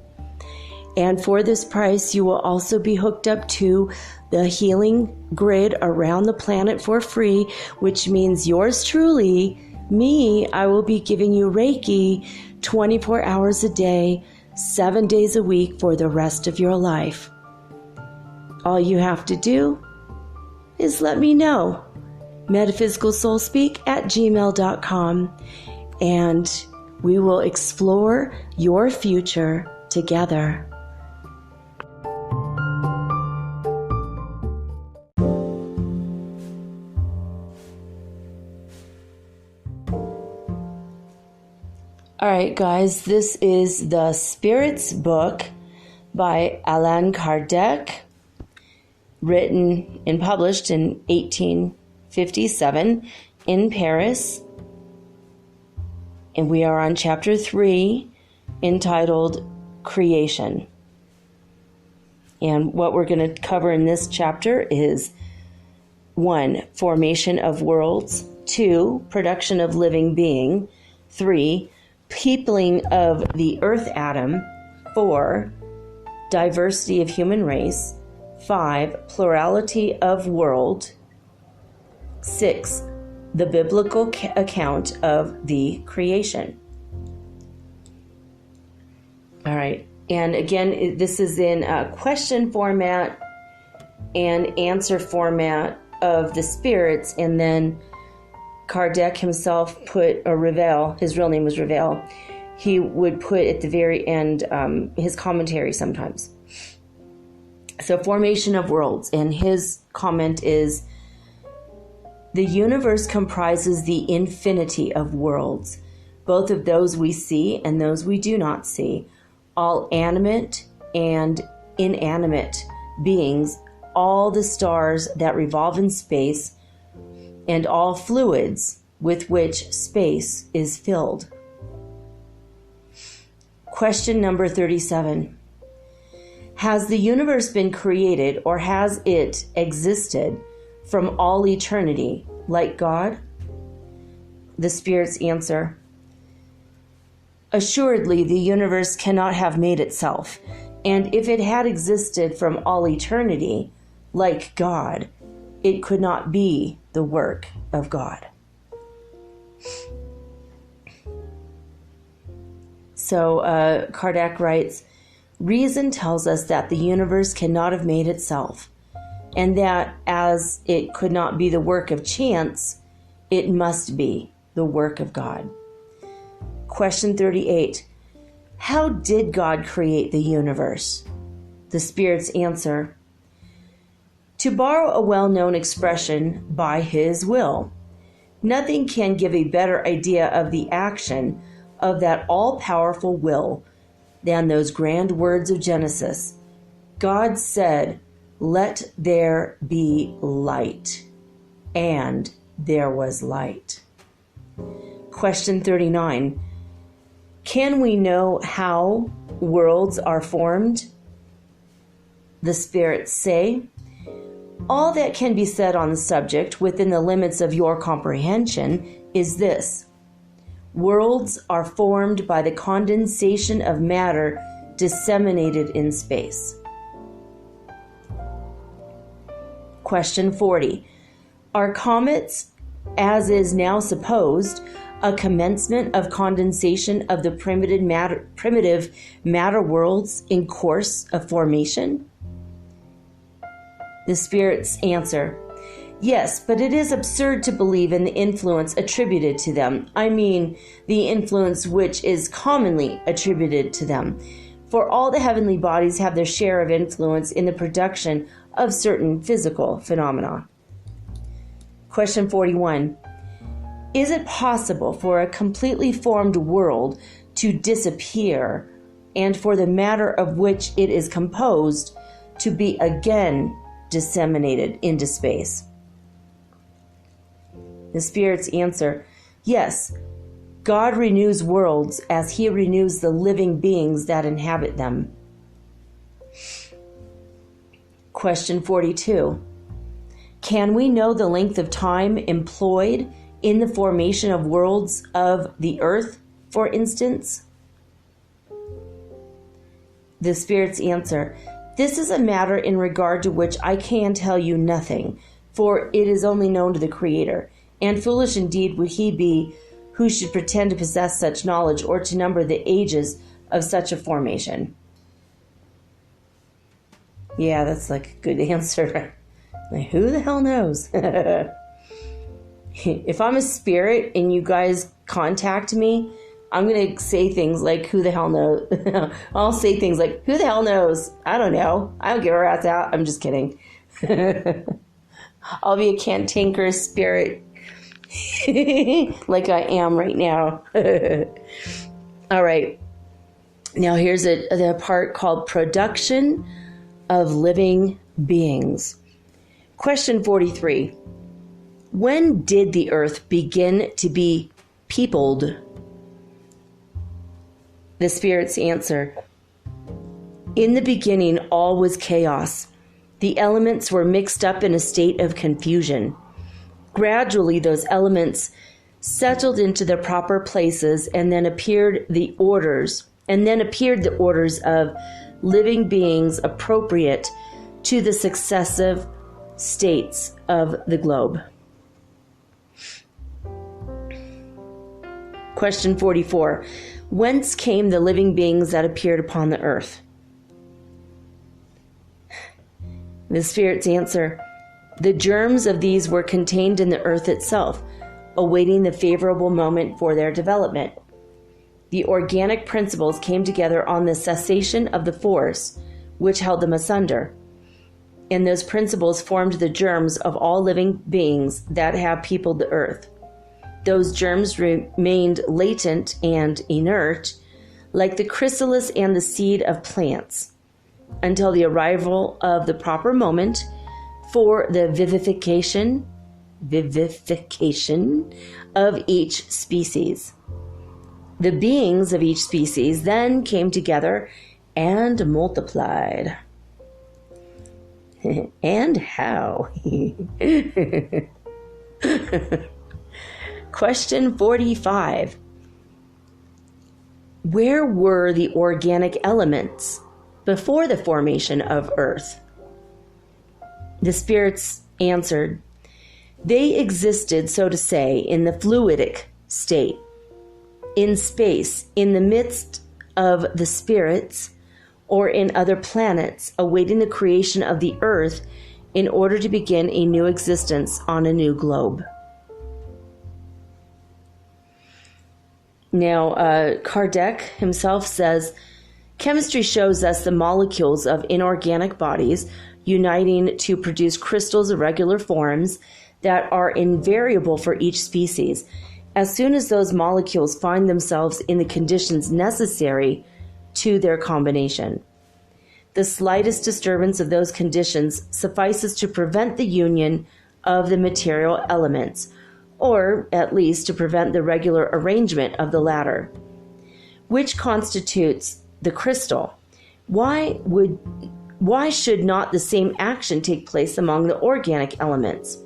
[SPEAKER 1] And for this price, you will also be hooked up to the healing grid around the planet for free, which means yours truly, me, I will be giving you Reiki 24 hours a day, 7 days a week for the rest of your life. All you have to do is let me know. metaphysicalsoulspeak@gmail.com, and we will explore your future together. All right, guys, this is the Spirits book by Allan Kardeck, written and published in 1857 in Paris. And we are on chapter 3, entitled Creation. And what we're going to cover in this chapter is 1. Formation of worlds. 2. Production of living being. 3. Peopling of the earth atom. 4. Diversity of human race. 5. Plurality of world. 6. The biblical account of the creation. All right. And again, this is in a question format and answer format of the spirits. And then Kardeck himself put, or Revel, his real name was Revel, he would put at the very end his commentary sometimes. So formation of worlds, and his comment is, the universe comprises the infinity of worlds, both of those we see and those we do not see, all animate and inanimate beings, all the stars that revolve in space, and all fluids with which space is filled. Question number 37. Has the universe been created, or has it existed from all eternity, like God? The spirits answer, assuredly, the universe cannot have made itself, and if it had existed from all eternity, like God, it could not be the work of God. So Kardeck writes, reason tells us that the universe cannot have made itself, and that as it could not be the work of chance, it must be the work of God. Question 38. How did God create the universe? The spirits answer, to borrow a well-known expression, by his will. Nothing can give a better idea of the action of that all-powerful will than those grand words of Genesis. God said, let there be light. And there was light. Question 39. Can we know how worlds are formed? The spirits say, all that can be said on the subject within the limits of your comprehension is this. Worlds are formed by the condensation of matter disseminated in space. Question 40. Are comets, as is now supposed, a commencement of condensation of the primitive matter worlds in course of formation? The spirits answer, yes, but it is absurd to believe in the influence attributed to them. I mean, the influence which is commonly attributed to them. For all the heavenly bodies have their share of influence in the production of certain physical phenomena. Question 41. Is it possible for a completely formed world to disappear and for the matter of which it is composed to be again disseminated into space? The spirits answer, yes, God renews worlds as he renews the living beings that inhabit them. Question 42. Can we know the length of time employed in the formation of worlds of the earth, for instance? The spirits answer, this is a matter in regard to which I can tell you nothing, for it is only known to the Creator, and foolish indeed would he be who should pretend to possess such knowledge or to number the ages of such a formation. Yeah, that's like a good answer. Like, who the hell knows? If I'm a spirit and you guys contact me, I'm going to say things like, who the hell knows? I'll say things like, who the hell knows? I don't know. I don't give a rat's out. I'm just kidding. I'll be a cantankerous spirit like I am right now. All right. Now here's the part called production of living beings. Question 43. When did the earth begin to be peopled? The spirits answer, in the beginning all was chaos. The elements were mixed up in a state of confusion. Gradually those elements settled into their proper places, and then appeared the orders of living beings appropriate to the successive states of the globe. Question 44. Whence came the living beings that appeared upon the earth? The spirits answer, the germs of these were contained in the earth itself, awaiting the favorable moment for their development. The organic principles came together on the cessation of the force which held them asunder, and those principles formed the germs of all living beings that have peopled the earth. Those germs remained latent and inert, like the chrysalis and the seed of plants, until the arrival of the proper moment for the vivification of each species. The beings of each species then came together and multiplied. And how? Question 45. Where were the organic elements before the formation of Earth? The spirits answered, they existed, so to say, in the fluidic state, in space, in the midst of the spirits, or in other planets, awaiting the creation of the Earth in order to begin a new existence on a new globe. Now, Kardeck himself says, chemistry shows us the molecules of inorganic bodies uniting to produce crystals of regular forms that are invariable for each species. As soon as those molecules find themselves in the conditions necessary to their combination, the slightest disturbance of those conditions suffices to prevent the union of the material elements, or at least to prevent the regular arrangement of the latter, which constitutes the crystal. Why should not the same action take place among the organic elements?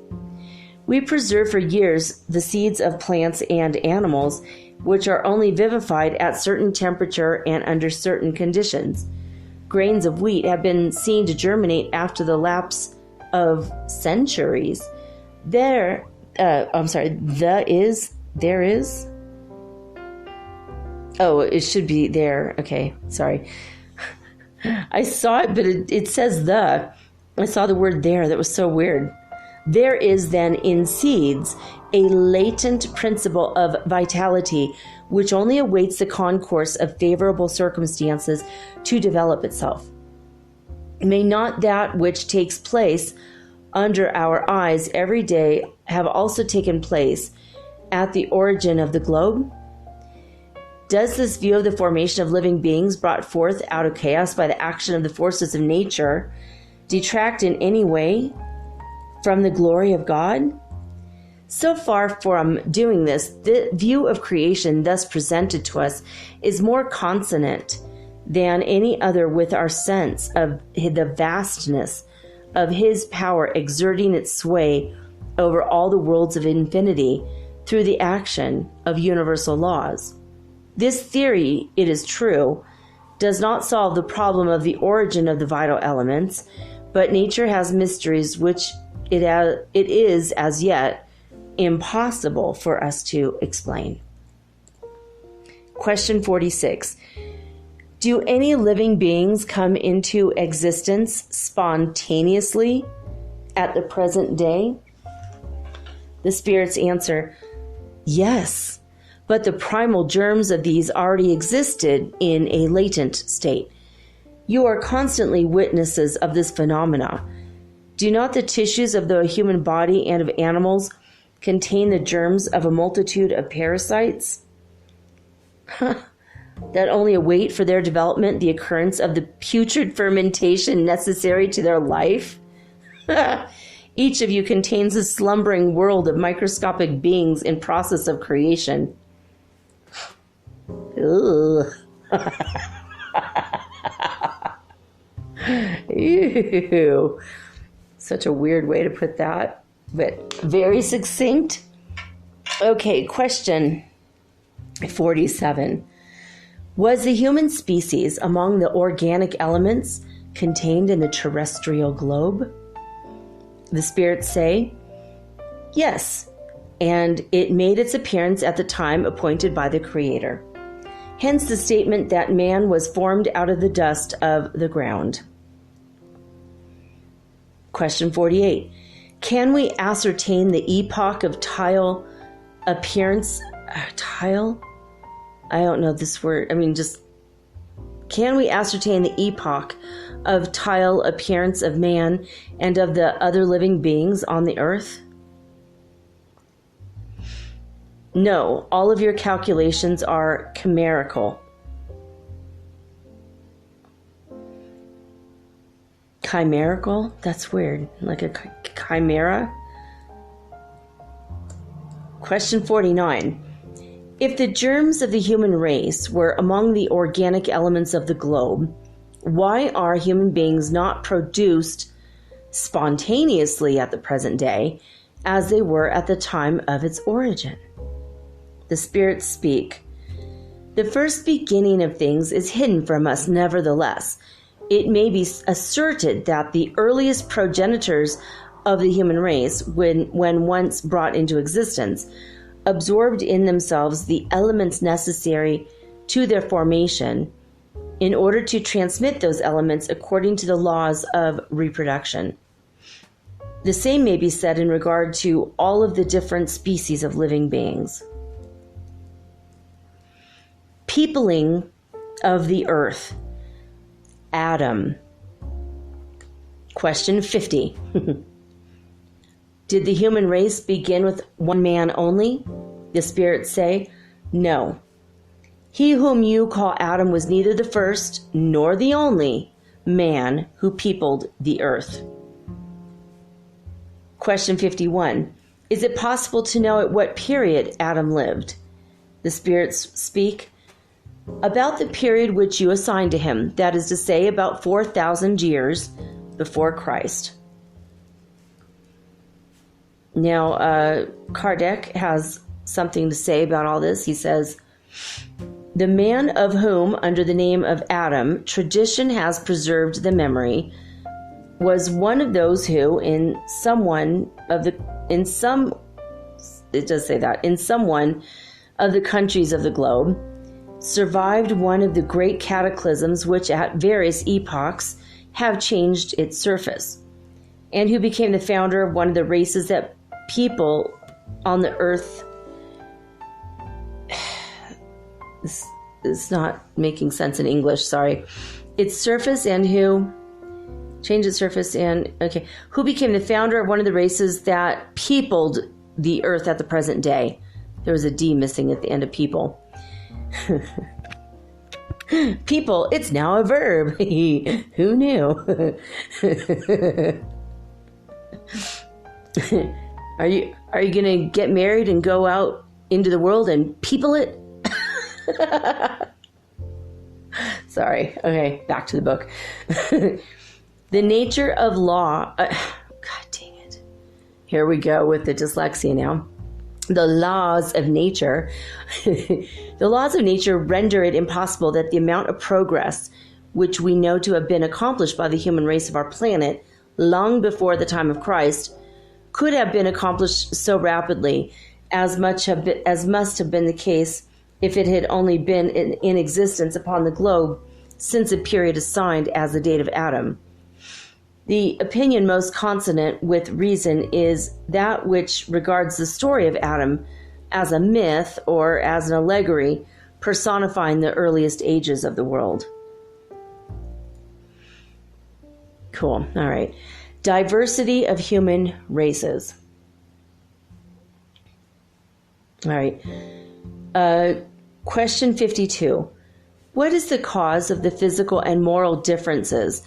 [SPEAKER 1] We preserve for years the seeds of plants and animals, which are only vivified at certain temperature and under certain conditions. Grains of wheat have been seen to germinate after the lapse of centuries, there is. Oh, it should be there. Okay, sorry. I saw it, but it says the. I saw the word there. That was so weird. There is then in seeds a latent principle of vitality which only awaits the concourse of favorable circumstances to develop itself. May not that which takes place under our eyes every day have also taken place at the origin of the globe? Does this view of the formation of living beings brought forth out of chaos by the action of the forces of nature detract in any way from the glory of God? So far from doing this, the view of creation thus presented to us is more consonant than any other with our sense of the vastness of His power exerting its sway over all the worlds of infinity through the action of universal laws. This theory, it is true, does not solve the problem of the origin of the vital elements, but nature has mysteries which it is as yet impossible for us to explain. Question 46. Do any living beings come into existence spontaneously at the present day? The spirits answer, yes, but the primal germs of these already existed in a latent state. You are constantly witnesses of this phenomena. Do not the tissues of the human body and of animals contain the germs of a multitude of parasites that only await for their development the occurrence of the putrid fermentation necessary to their life? Each of you contains a slumbering world of microscopic beings in process of creation. Ugh. Ew. Such a weird way to put that, but very succinct. Okay, question 47. Was the human species among the organic elements contained in the terrestrial globe? The spirits say, yes, and it made its appearance at the time appointed by the Creator. Hence the statement that man was formed out of the dust of the ground. Question 48. Can we ascertain the epoch of tile appearance? Tile? I don't know this word. Can we ascertain the epoch of tile appearance of man and of the other living beings on the earth? No, all of your calculations are chimerical. Chimerical? That's weird. Like a chimera? Question 49. If the germs of the human race were among the organic elements of the globe, why are human beings not produced spontaneously at the present day as they were at the time of its origin? The spirits speak. The first beginning of things is hidden from us, nevertheless. It may be asserted that the earliest progenitors of the human race, when once brought into existence, absorbed in themselves the elements necessary to their formation in order to transmit those elements according to the laws of reproduction. The same may be said in regard to all of the different species of living beings. Peopling of the earth. Adam. Question 50. Did the human race begin with one man only? The spirits say, no. He whom you call Adam was neither the first nor the only man who peopled the earth. Question 51. Is it possible to know at what period Adam lived? The spirits speak. About the period which you assign to him, that is to say, about 4,000 years before Christ. Now, Kardeck has something to say about all this. He says, the man of whom, under the name of Adam, tradition has preserved the memory, was one of those who, in some one of the countries of the globe, survived one of the great cataclysms which at various epochs have changed its surface, and who became the founder of one of the races that people on the earth. This is not making sense in English, sorry. Its surface, and who changed its surface, and who became the founder of one of the races that peopled the earth at the present day. There was a D missing at the end of people. People, it's now a verb. Who knew? Are you going to get married and go out into the world and people it? Sorry. Okay, back to the book. The nature of law. God dang it. Here we go with the dyslexia now. The laws of nature. The laws of nature render it impossible that the amount of progress which we know to have been accomplished by the human race of our planet long before the time of Christ could have been accomplished so rapidly as must have been the case if it had only been in existence upon the globe since a period assigned as the date of Adam. The opinion most consonant with reason is that which regards the story of Adam as a myth or as an allegory personifying the earliest ages of the world. Cool. All right. Diversity of human races. All right. Question 52. What is the cause of the physical and moral differences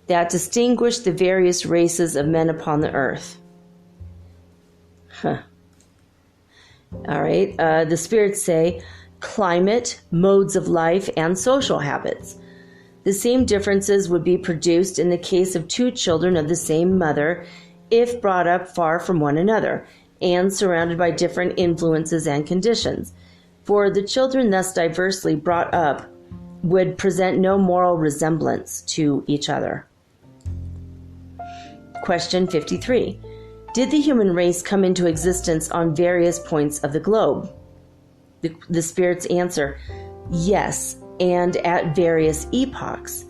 [SPEAKER 1] that distinguish the various races of men upon the earth? All right. The spirits say climate, modes of life, and social habits. The same differences would be produced in the case of two children of the same mother if brought up far from one another and surrounded by different influences and conditions. For the children thus diversely brought up would present no moral resemblance to each other. Question 53. Did the human race come into existence on various points of the globe? The spirits answer, yes, and at various epochs.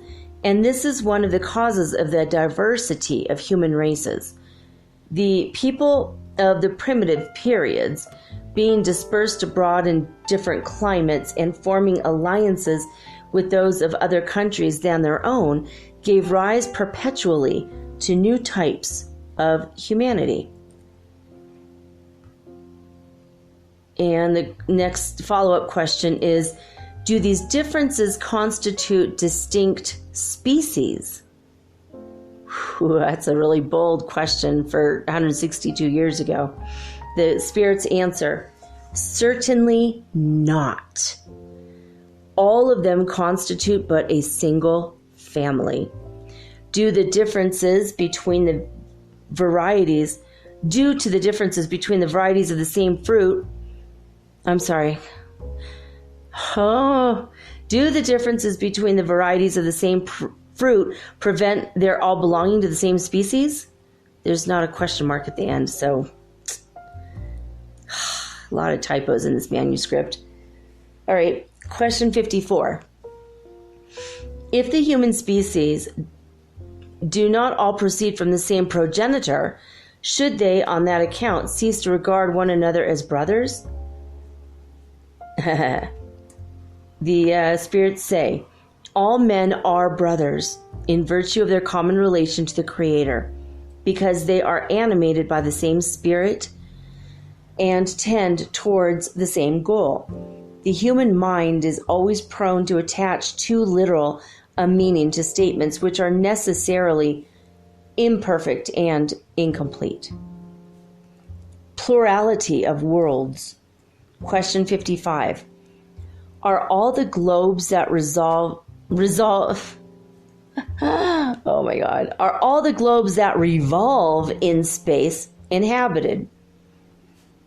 [SPEAKER 1] And this is one of the causes of the diversity of human races. The people of the primitive periods, being dispersed abroad in different climates and forming alliances with those of other countries than their own, gave rise perpetually to new types of humanity. And the next follow-up question is, do these differences constitute distinct species? Whew, that's a really bold question for 162 years ago. The spirits answer, certainly not. All of them constitute but a single family. Due to the differences between the varieties of the same fruit, do the differences between the varieties of the same fruit prevent their all belonging to the same species? There's not a question mark at the end, so a lot of typos in this manuscript. All right, question 54. If the human species do not all proceed from the same progenitor, should they, on that account, cease to regard one another as brothers? The spirits say, all men are brothers in virtue of their common relation to the Creator, because they are animated by the same spirit and tend towards the same goal. The human mind is always prone to attach too literal a meaning to statements which are necessarily imperfect and incomplete. Plurality of worlds. Question 55. Are all the globes that revolve in space inhabited?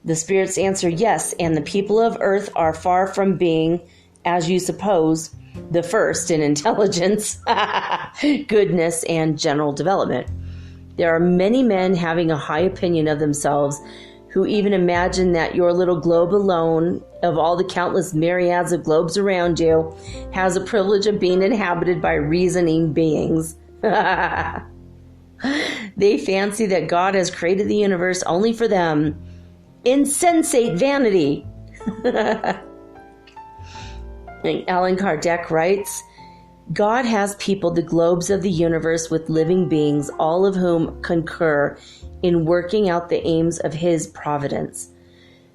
[SPEAKER 1] The spirits answer yes, and the people of Earth are far from being, as you suppose, the first in intelligence, goodness, and general development. There are many men having a high opinion of themselves who even imagine that your little globe alone, of all the countless myriads of globes around you, has the privilege of being inhabited by reasoning beings. They fancy that God has created the universe only for them. Insensate vanity. And Allan Kardeck writes, God has peopled the globes of the universe with living beings, all of whom concur in working out the aims of his providence.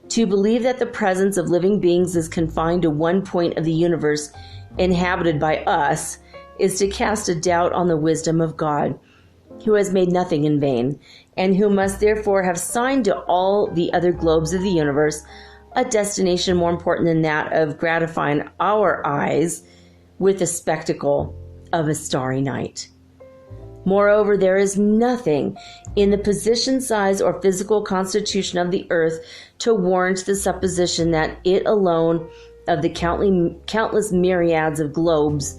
[SPEAKER 1] To believe that the presence of living beings is confined to one point of the universe inhabited by us is to cast a doubt on the wisdom of God, who has made nothing in vain, and who must therefore have signed to all the other globes of the universe a destination more important than that of gratifying our eyes with the spectacle of a starry night. Moreover, there is nothing in the position, size, or physical constitution of the earth to warrant the supposition that it alone of the countless myriads of globes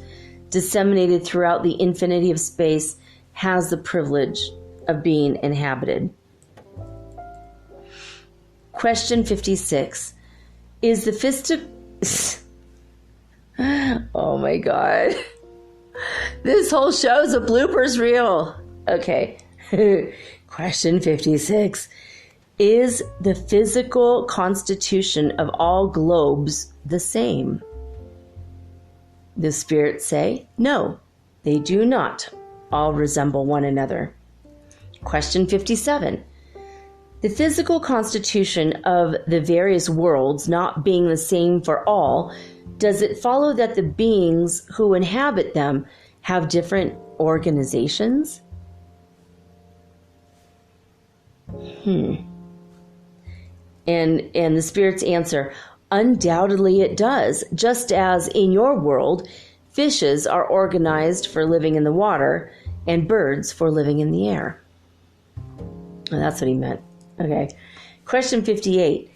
[SPEAKER 1] disseminated throughout the infinity of space has the privilege of being inhabited. Question 56. Is the Oh my God. This whole show's a bloopers reel. Okay. Question 56. Is the physical constitution of all globes the same? The spirits say, no, they do not all resemble one another. Question 57. The physical constitution of the various worlds not being the same for all, does it follow that the beings who inhabit them have different organizations? And the spirits answer, undoubtedly it does, just as in your world, fishes are organized for living in the water and birds for living in the air. Well, that's what he meant. Okay. Question 58.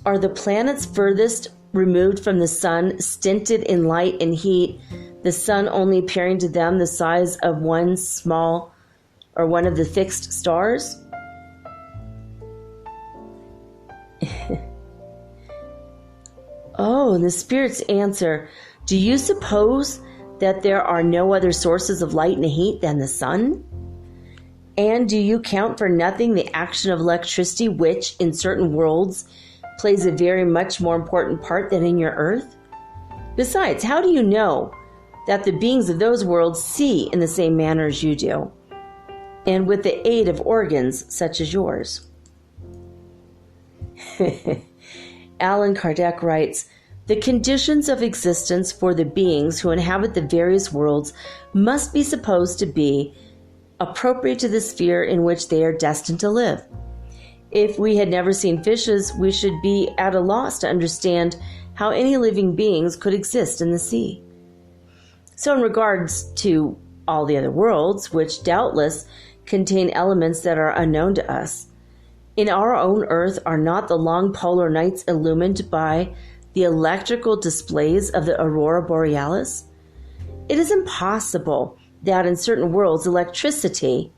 [SPEAKER 1] Are the planets furthest removed from the sun stinted in light and heat, the sun only appearing to them the size of one small or one of the fixed stars? Oh, and the spirits answer, do you suppose that there are no other sources of light and heat than the sun? And do you count for nothing the action of electricity, which in certain worlds plays a very much more important part than in your earth? Besides, how do you know that the beings of those worlds see in the same manner as you do, and with the aid of organs such as yours? Allan Kardeck writes, the conditions of existence for the beings who inhabit the various worlds must be supposed to be appropriate to the sphere in which they are destined to live. If we had never seen fishes, we should be at a loss to understand how any living beings could exist in the sea. So in regards to all the other worlds, which doubtless contain elements that are unknown to us, in our own earth are not the long polar nights illumined by the electrical displays of the aurora borealis? It is impossible that in certain worlds electricity,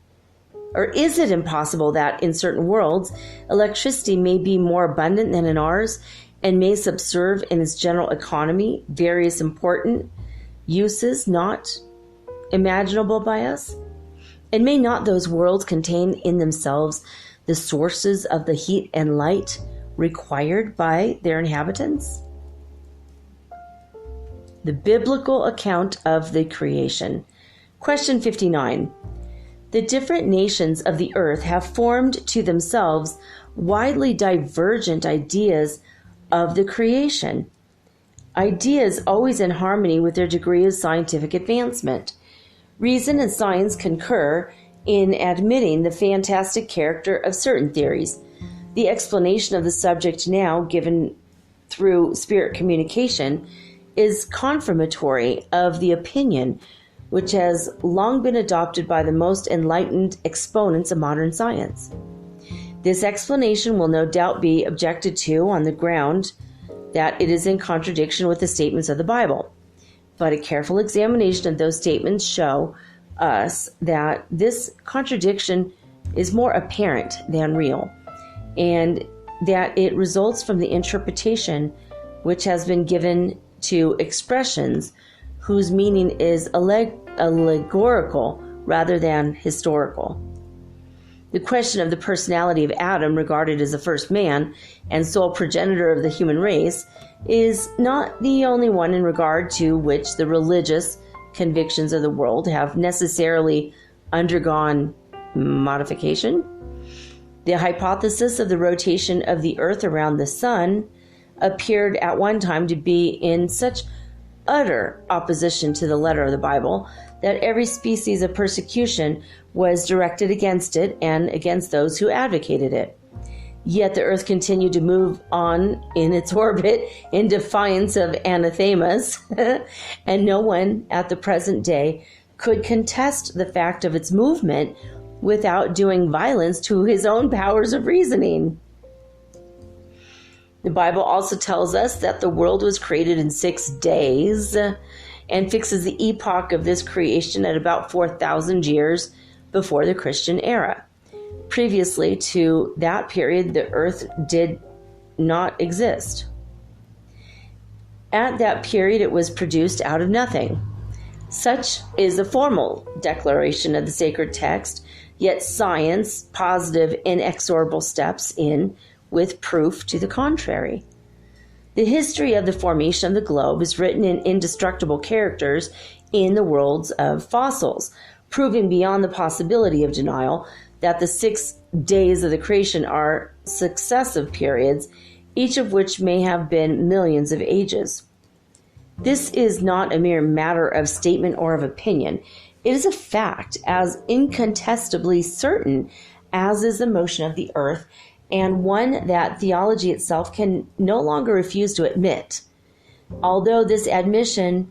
[SPEAKER 1] or is it impossible that in certain worlds electricity may be more abundant than in ours and may subserve in its general economy various important uses not imaginable by us? And may not those worlds contain in themselves the sources of the heat and light required by their inhabitants? The biblical account of the creation. Question 59. The different nations of the earth have formed to themselves widely divergent ideas of the creation. Ideas always in harmony with their degree of scientific advancement. Reason and science concur in admitting the fantastic character of certain theories. The explanation of the subject now given through spirit communication is confirmatory of the opinion which has long been adopted by the most enlightened exponents of modern science. This explanation will no doubt be objected to on the ground that it is in contradiction with the statements of the Bible, but a careful examination of those statements show us that this contradiction is more apparent than real, and that it results from the interpretation which has been given to expressions whose meaning is allegorical rather than historical. The question of the personality of Adam, regarded as the first man and sole progenitor of the human race, is not the only one in regard to which the religious convictions of the world have necessarily undergone modification. The hypothesis of the rotation of the earth around the sun appeared at one time to be in such utter opposition to the letter of the Bible that every species of persecution was directed against it and against those who advocated it. Yet the earth continued to move on in its orbit in defiance of anathemas, and no one at the present day could contest the fact of its movement without doing violence to his own powers of reasoning. The Bible also tells us that the world was created in 6 days and fixes the epoch of this creation at about 4,000 years before the Christian era. Previously to that period, the earth did not exist. At that period, it was produced out of nothing. Such is the formal declaration of the sacred text, yet science, positive inexorable steps in with proof to the contrary. The history of the formation of the globe is written in indestructible characters in the worlds of fossils, proving beyond the possibility of denial that the 6 days of the creation are successive periods, each of which may have been millions of ages. This is not a mere matter of statement or of opinion. It is a fact as incontestably certain as is the motion of the earth, and one that theology itself can no longer refuse to admit. Although this admission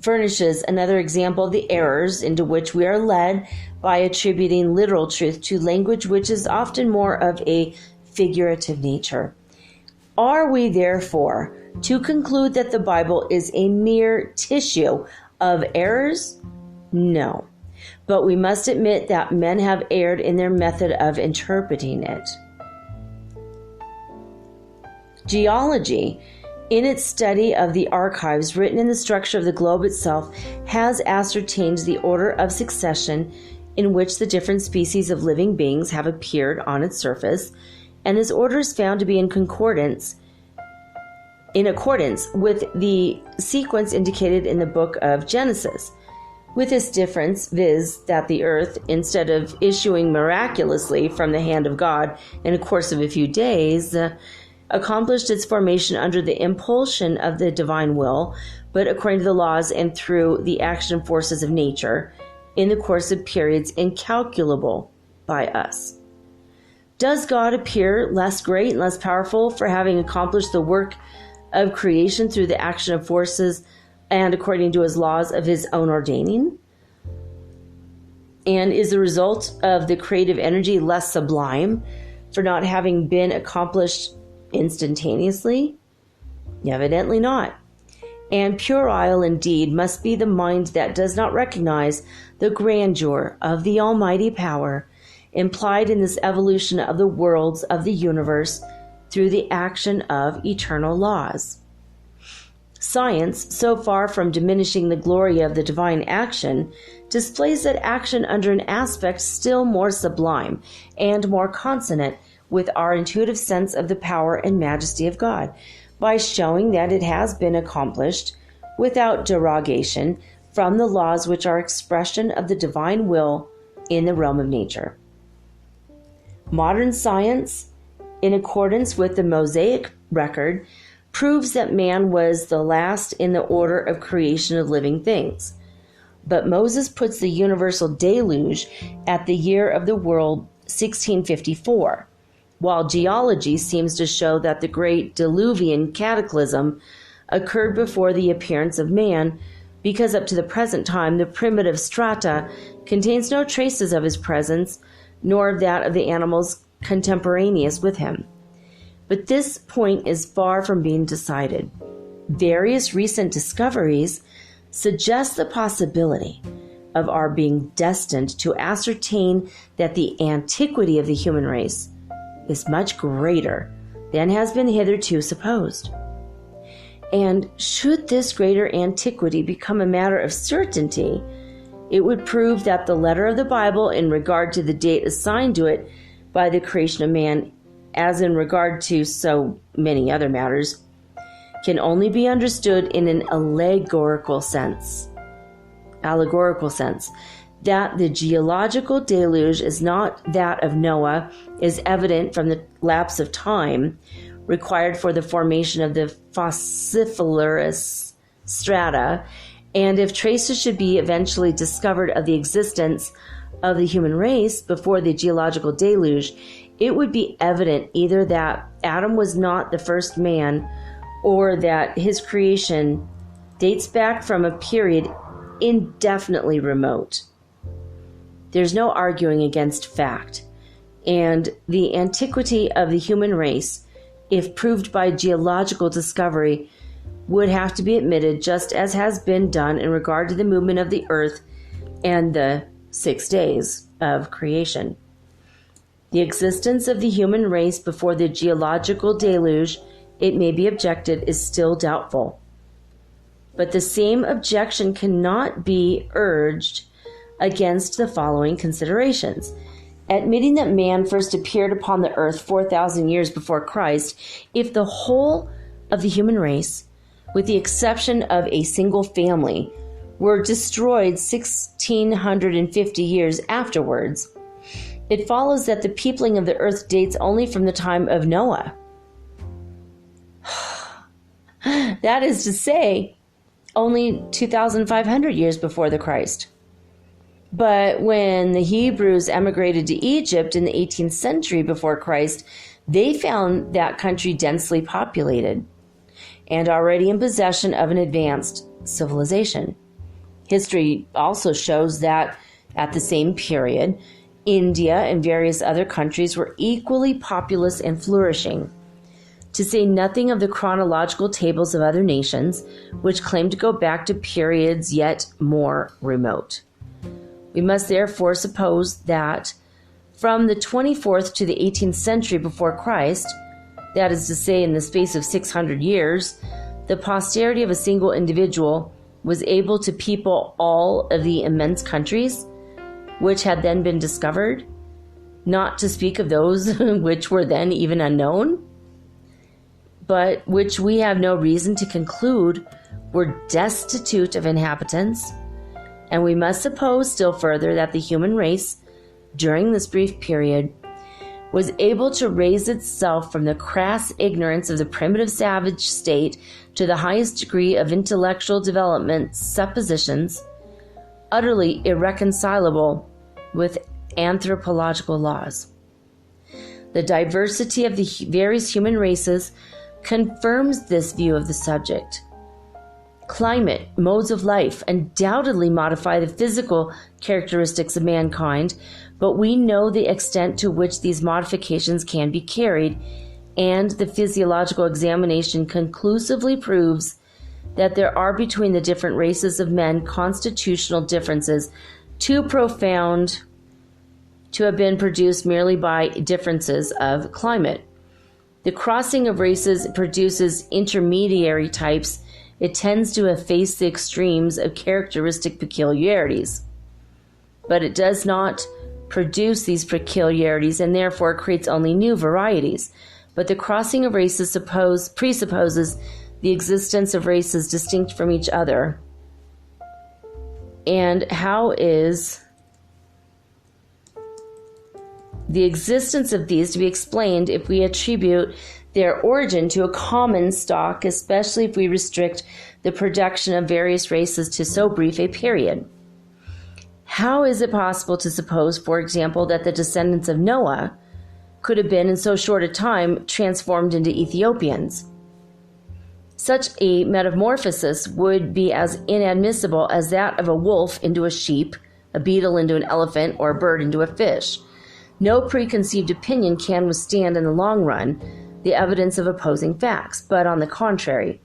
[SPEAKER 1] furnishes another example of the errors into which we are led by attributing literal truth to language which is often more of a figurative nature. Are we therefore to conclude that the Bible is a mere tissue of errors? No. But we must admit that men have erred in their method of interpreting it. Geology, in its study of the archives written in the structure of the globe itself, has ascertained the order of succession in which the different species of living beings have appeared on its surface, and this order is found to be in accordance with the sequence indicated in the book of Genesis. With this difference, viz., that the earth, instead of issuing miraculously from the hand of God in a course of a few days, accomplished its formation under the impulsion of the divine will, but according to the laws and through the action forces of nature, in the course of periods incalculable by us. Does God appear less great and less powerful for having accomplished the work of creation through the action of forces and according to his laws of his own ordaining? And is the result of the creative energy less sublime for not having been accomplished instantaneously? Evidently not. And puerile indeed must be the mind that does not recognize the grandeur of the almighty power implied in this evolution of the worlds of the universe through the action of eternal laws. Science, so far from diminishing the glory of the divine action, displays that action under an aspect still more sublime and more consonant with our intuitive sense of the power and majesty of God, by showing that it has been accomplished without derogation from the laws which are expression of the divine will in the realm of nature. Modern science, in accordance with the Mosaic record, proves that man was the last in the order of creation of living things. But Moses puts the universal deluge at the year of the world 1654, while geology seems to show that the great diluvian cataclysm occurred before the appearance of man, because up to the present time the primitive strata contains no traces of his presence, nor of that of the animals contemporaneous with him. But this point is far from being decided. Various recent discoveries suggest the possibility of our being destined to ascertain that the antiquity of the human race is much greater than has been hitherto supposed. And should this greater antiquity become a matter of certainty, it would prove that the letter of the Bible in regard to the date assigned to it by the creation of man, as in regard to so many other matters, can only be understood in an allegorical sense, that the geological deluge is not that of Noah is evident from the lapse of time required for the formation of the fossiliferous strata, and if traces should be eventually discovered of the existence of the human race before the geological deluge, it would be evident either that Adam was not the first man, or that his creation dates back from a period indefinitely remote. There's no arguing against fact, and the antiquity of the human race, if proved by geological discovery, would have to be admitted, just as has been done in regard to the movement of the earth and the 6 days of creation. The existence of the human race before the geological deluge, it may be objected, is still doubtful. But the same objection cannot be urged against the following considerations. Admitting that man first appeared upon the earth 4,000 years before Christ, if the whole of the human race, with the exception of a single family, were destroyed 1,650 years afterwards, it follows that the peopling of the earth dates only from the time of Noah. That is to say, only 2,500 years before the Christ. But when the Hebrews emigrated to Egypt in the 18th century before Christ, they found that country densely populated and already in possession of an advanced civilization. History also shows that at the same period, India and various other countries were equally populous and flourishing, to say nothing of the chronological tables of other nations, which claim to go back to periods yet more remote. We must therefore suppose that from the 24th to the 18th century before Christ, that is to say in the space of 600 years, the posterity of a single individual was able to people all of the immense countries which had then been discovered, not to speak of those which were then even unknown, but which we have no reason to conclude were destitute of inhabitants. And we must suppose still further that the human race, during this brief period, was able to raise itself from the crass ignorance of the primitive savage state to the highest degree of intellectual development, suppositions utterly irreconcilable with anthropological laws. The diversity of the various human races confirms this view of the subject. Climate, modes of life undoubtedly modify the physical characteristics of mankind, but we know the extent to which these modifications can be carried, and the physiological examination conclusively proves that there are between the different races of men constitutional differences too profound to have been produced merely by differences of climate. The crossing of races produces intermediary types. It tends to efface the extremes of characteristic peculiarities, but it does not produce these peculiarities and therefore creates only new varieties. But the crossing of races presupposes the existence of races distinct from each other. And how is the existence of these to be explained if we attribute their origin to a common stock, especially if we restrict the production of various races to so brief a period? How is it possible to suppose, for example, that the descendants of Noah could have been in so short a time transformed into Ethiopians? Such a metamorphosis would be as inadmissible as that of a wolf into a sheep, a beetle into an elephant, or a bird into a fish. No preconceived opinion can withstand in the long run the evidence of opposing facts, but on the contrary,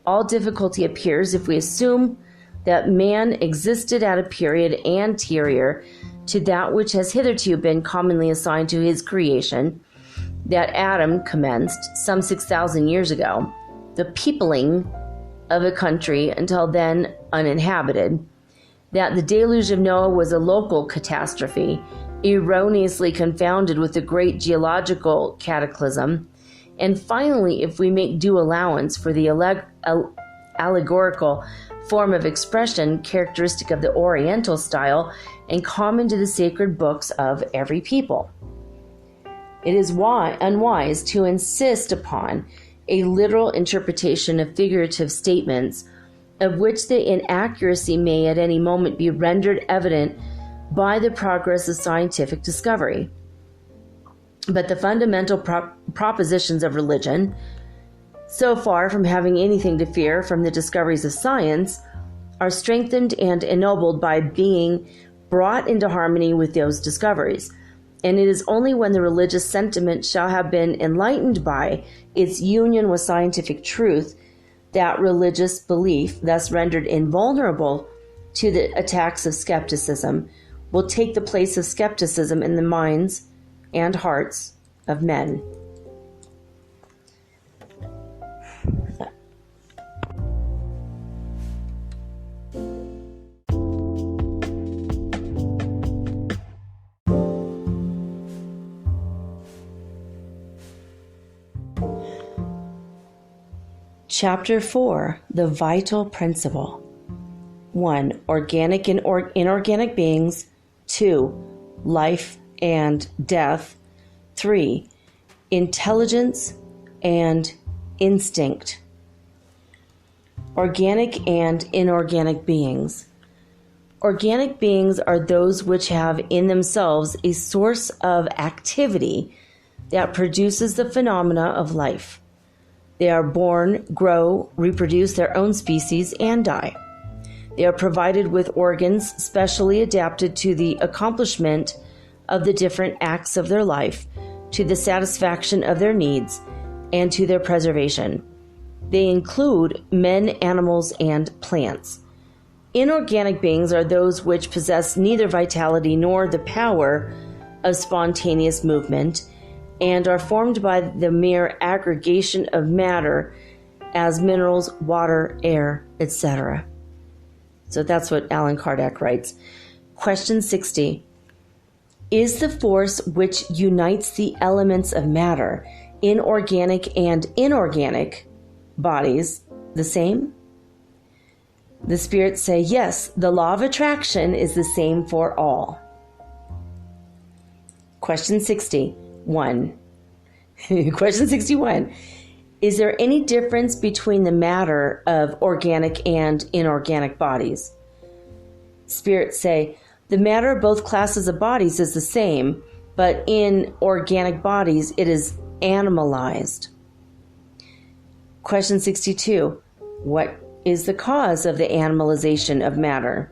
[SPEAKER 1] all difficulty appears if we assume that man existed at a period anterior to that which has hitherto been commonly assigned to his creation, that Adam commenced some 6,000 years ago, the peopling of a country until then uninhabited, that the deluge of Noah was a local catastrophe, erroneously confounded with the great geological cataclysm, and finally, if we make due allowance for the allegorical form of expression characteristic of the Oriental style and common to the sacred books of every people, it is unwise to insist upon a literal interpretation of figurative statements, of which the inaccuracy may at any moment be rendered evident by the progress of scientific discovery. But the fundamental propositions of religion, so far from having anything to fear from the discoveries of science, are strengthened and ennobled by being brought into harmony with those discoveries. And it is only when the religious sentiment shall have been enlightened by its union with scientific truth that religious belief, thus rendered invulnerable to the attacks of skepticism, will take the place of skepticism in the minds and hearts of men. Chapter 4, The Vital Principle. 1. Organic and inorganic beings. 2. Life and death. 3. Intelligence and instinct. Organic and inorganic beings. Organic beings are those which have in themselves a source of activity that produces the phenomena of life. They are born, grow, reproduce their own species, and die. They are provided with organs specially adapted to the accomplishment of the different acts of their life, to the satisfaction of their needs, and to their preservation. They include men, animals, and plants. Inorganic beings are those which possess neither vitality nor the power of spontaneous movement, and are formed by the mere aggregation of matter as minerals, water, air, etc. So that's what Allan Kardeck writes. Question 60. Is the force which unites the elements of matter, inorganic and inorganic bodies, the same? The spirits say, yes, the law of attraction is the same for all. Question 61. Question 61. Is there any difference between the matter of organic and inorganic bodies? Spirits say, the matter of both classes of bodies is the same, but in organic bodies it is animalized. Question 62. What is the cause of the animalization of matter?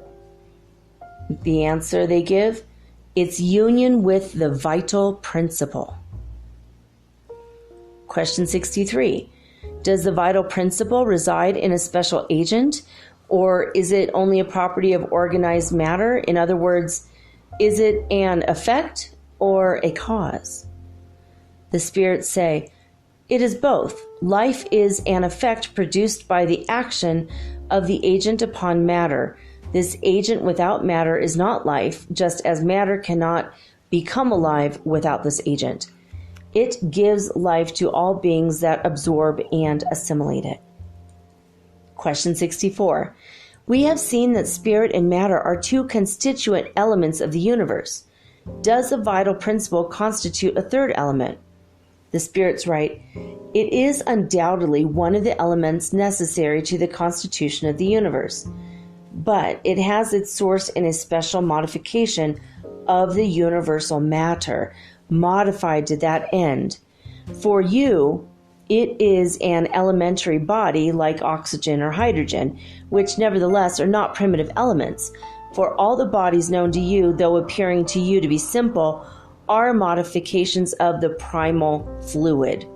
[SPEAKER 1] The answer they give, its union with the vital principle. Question 63. Does the vital principle reside in a special agent, or is it only a property of organized matter? In other words, is it an effect or a cause? The spirits say, it is both. Life is an effect produced by the action of the agent upon matter. This agent without matter is not life, just as matter cannot become alive without this agent. It gives life to all beings that absorb and assimilate it. Question 64. We have seen that spirit and matter are two constituent elements of the universe. Does the vital principle constitute a third element? The spirits write, it is undoubtedly one of the elements necessary to the constitution of the universe, but it has its source in a special modification of the universal matter, modified to that end. For you, it is an elementary body like oxygen or hydrogen, which nevertheless are not primitive elements. For all the bodies known to you, though appearing to you to be simple, are modifications of the primal fluid.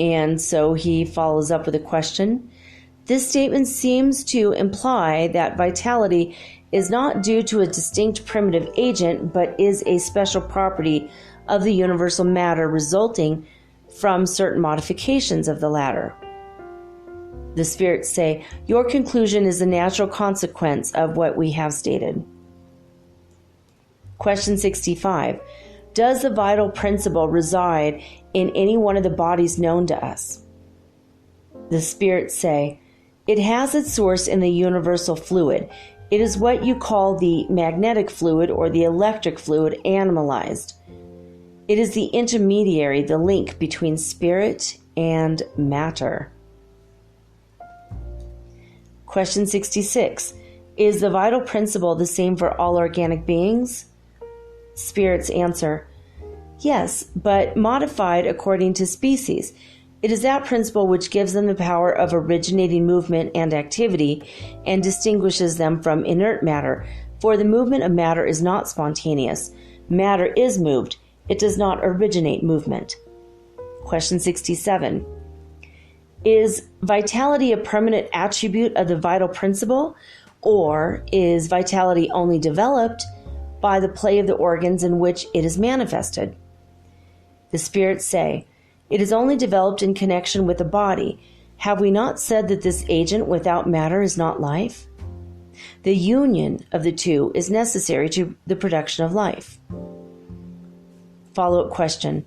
[SPEAKER 1] And so he follows up with a question. This statement seems to imply that vitality is not due to a distinct primitive agent, but is a special property of the universal matter resulting from certain modifications of the latter. The spirits say, your conclusion is a natural consequence of what we have stated. Question 65. Does the vital principle reside in any one of the bodies known to us? The spirits say, it has its source in the universal fluid. It is what you call the magnetic fluid or the electric fluid animalized. It is the intermediary, the link between spirit and matter. Question 66. Is the vital principle the same for all organic beings? Spirits answer, yes, but modified according to species. It is that principle which gives them the power of originating movement and activity and distinguishes them from inert matter, for the movement of matter is not spontaneous. Matter is moved. It does not originate movement. Question 67. Is vitality a permanent attribute of the vital principle, or is vitality only developed by the play of the organs in which it is manifested? The spirits say, it is only developed in connection with the body. Have we not said that this agent without matter is not life? The union of the two is necessary to the production of life. Follow-up question.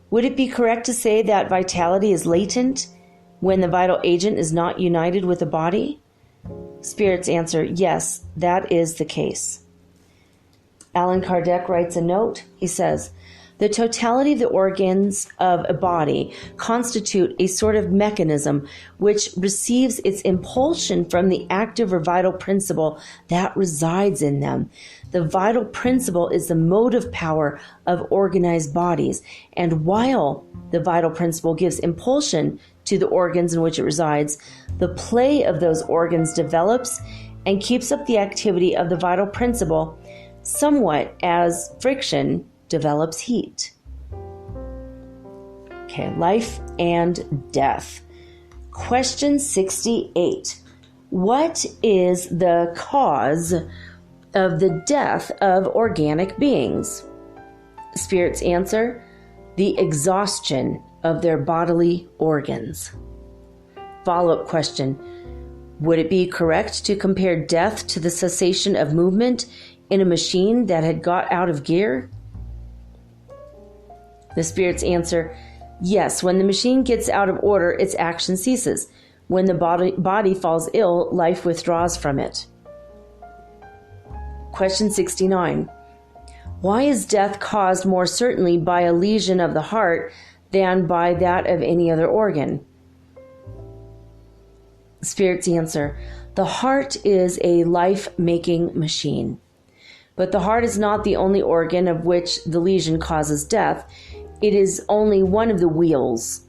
[SPEAKER 1] Would it be correct to say that vitality is latent when the vital agent is not united with the body? Spirits answer, yes, that is the case. Allan Kardeck writes a note. He says, the totality of the organs of a body constitute a sort of mechanism which receives its impulsion from the active or vital principle that resides in them. The vital principle is the motive power of organized bodies, and while the vital principle gives impulsion to the organs in which it resides, the play of those organs develops and keeps up the activity of the vital principle somewhat as friction develops heat. Okay, life and death. Question 68. What is the cause of the death of organic beings? Spirits answer, the exhaustion of their bodily organs. Follow-up question. Would it be correct to compare death to the cessation of movement in a machine that had got out of gear? The spirits answer, yes, when the machine gets out of order, its action ceases. When the body falls ill, life withdraws from it. Question 69. Why is death caused more certainly by a lesion of the heart than by that of any other organ? Spirits answer, the heart is a life-making machine. But the heart is not the only organ of which the lesion causes death. It is only one of the wheels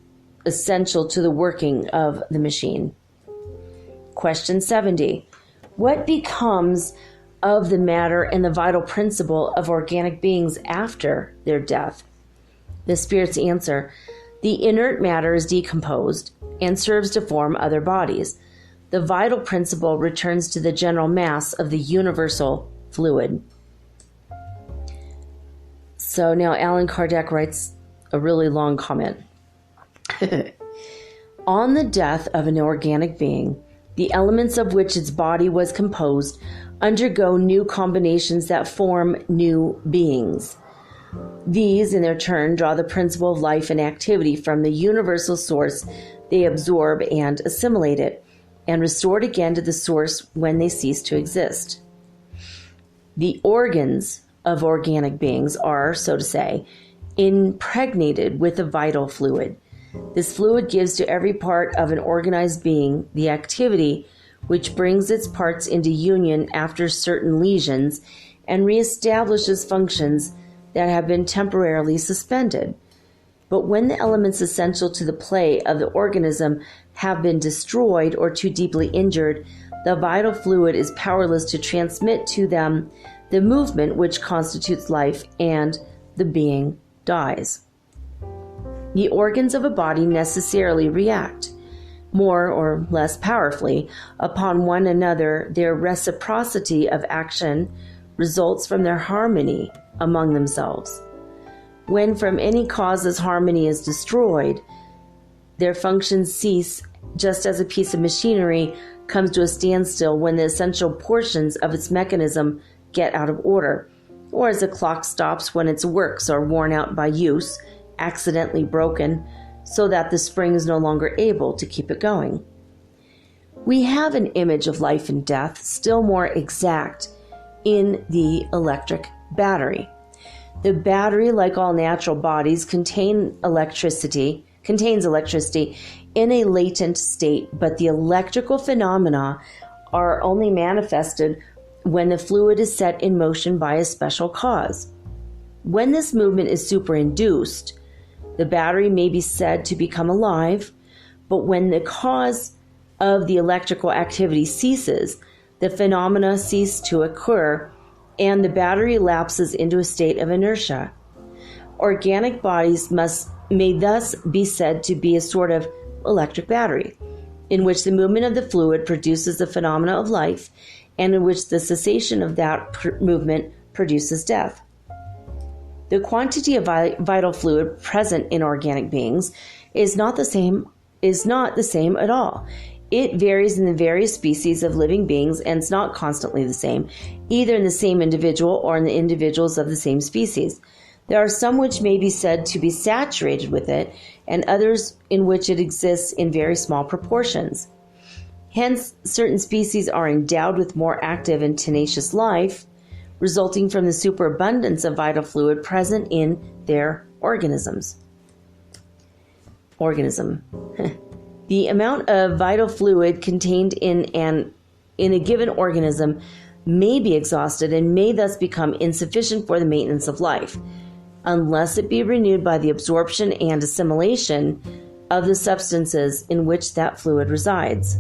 [SPEAKER 1] essential to the working of the machine. Question 70. What becomes of the matter and the vital principle of organic beings after their death? The spirits answer, the inert matter is decomposed and serves to form other bodies. The vital principle returns to the general mass of the universal fluid. So now Allan Kardeck writes a really long comment. On the death of an organic being, the elements of which its body was composed undergo new combinations that form new beings. These, in their turn, draw the principle of life and activity from the universal source. They absorb and assimilate it, and restore it again to the source when they cease to exist. The organs of organic beings are, so to say, impregnated with a vital fluid. This fluid gives to every part of an organized being the activity which brings its parts into union after certain lesions and reestablishes functions that have been temporarily suspended. But when the elements essential to the play of the organism have been destroyed or too deeply injured, the vital fluid is powerless to transmit to them the movement which constitutes life, and the being dies. The organs of a body necessarily react. more or less powerfully upon one another, their reciprocity of action results from their harmony among themselves. When from any causes harmony is destroyed, their functions cease, just as a piece of machinery comes to a standstill when the essential portions of its mechanism get out of order, or as a clock stops when its works are worn out by use, accidentally broken, so that the spring is no longer able to keep it going. We have an image of life and death still more exact in the electric battery. The battery, like all natural bodies, contains electricity in a latent state, but the electrical phenomena are only manifested when the fluid is set in motion by a special cause. When this movement is superinduced, the battery may be said to become alive, but when the cause of the electrical activity ceases, the phenomena cease to occur, and the battery lapses into a state of inertia. Organic bodies may thus be said to be a sort of electric battery, in which the movement of the fluid produces the phenomena of life, and in which the cessation of that movement produces death. The quantity of vital fluid present in organic beings is not the same at all. It varies in the various species of living beings and is not constantly the same, either in the same individual or in the individuals of the same species. There are some which may be said to be saturated with it, and others in which it exists in very small proportions. Hence, certain species are endowed with more active and tenacious life, resulting from the superabundance of vital fluid present in their organism. The amount of vital fluid contained in a given organism may be exhausted and may thus become insufficient for the maintenance of life, unless it be renewed by the absorption and assimilation of the substances in which that fluid resides.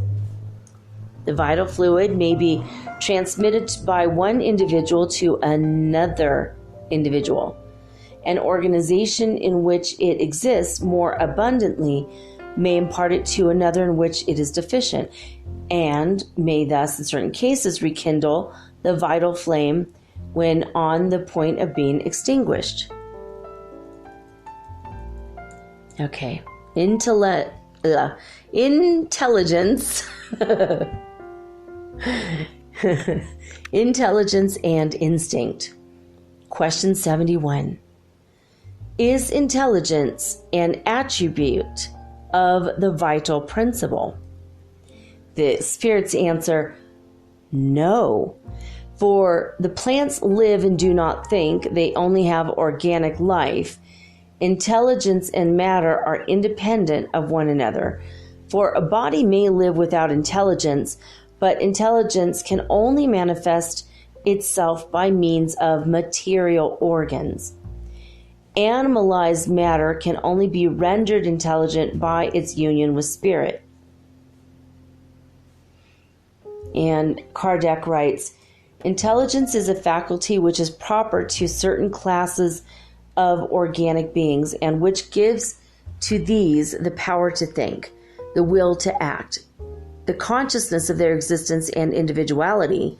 [SPEAKER 1] The vital fluid may be transmitted by one individual to another individual. An organization in which it exists more abundantly may impart it to another in which it is deficient, and may thus, in certain cases, rekindle the vital flame when on the point of being extinguished. Okay. Intelligence. Intelligence and instinct. Question 71. Is intelligence an attribute of the vital principle? The spirits answer, no. For the plants live and do not think, they only have organic life. Intelligence and matter are independent of one another. For a body may live without intelligence, but intelligence can only manifest itself by means of material organs. Animalized matter can only be rendered intelligent by its union with spirit. And Kardeck writes, intelligence is a faculty which is proper to certain classes of organic beings, and which gives to these the power to think, the will to act, the consciousness of their existence and individuality,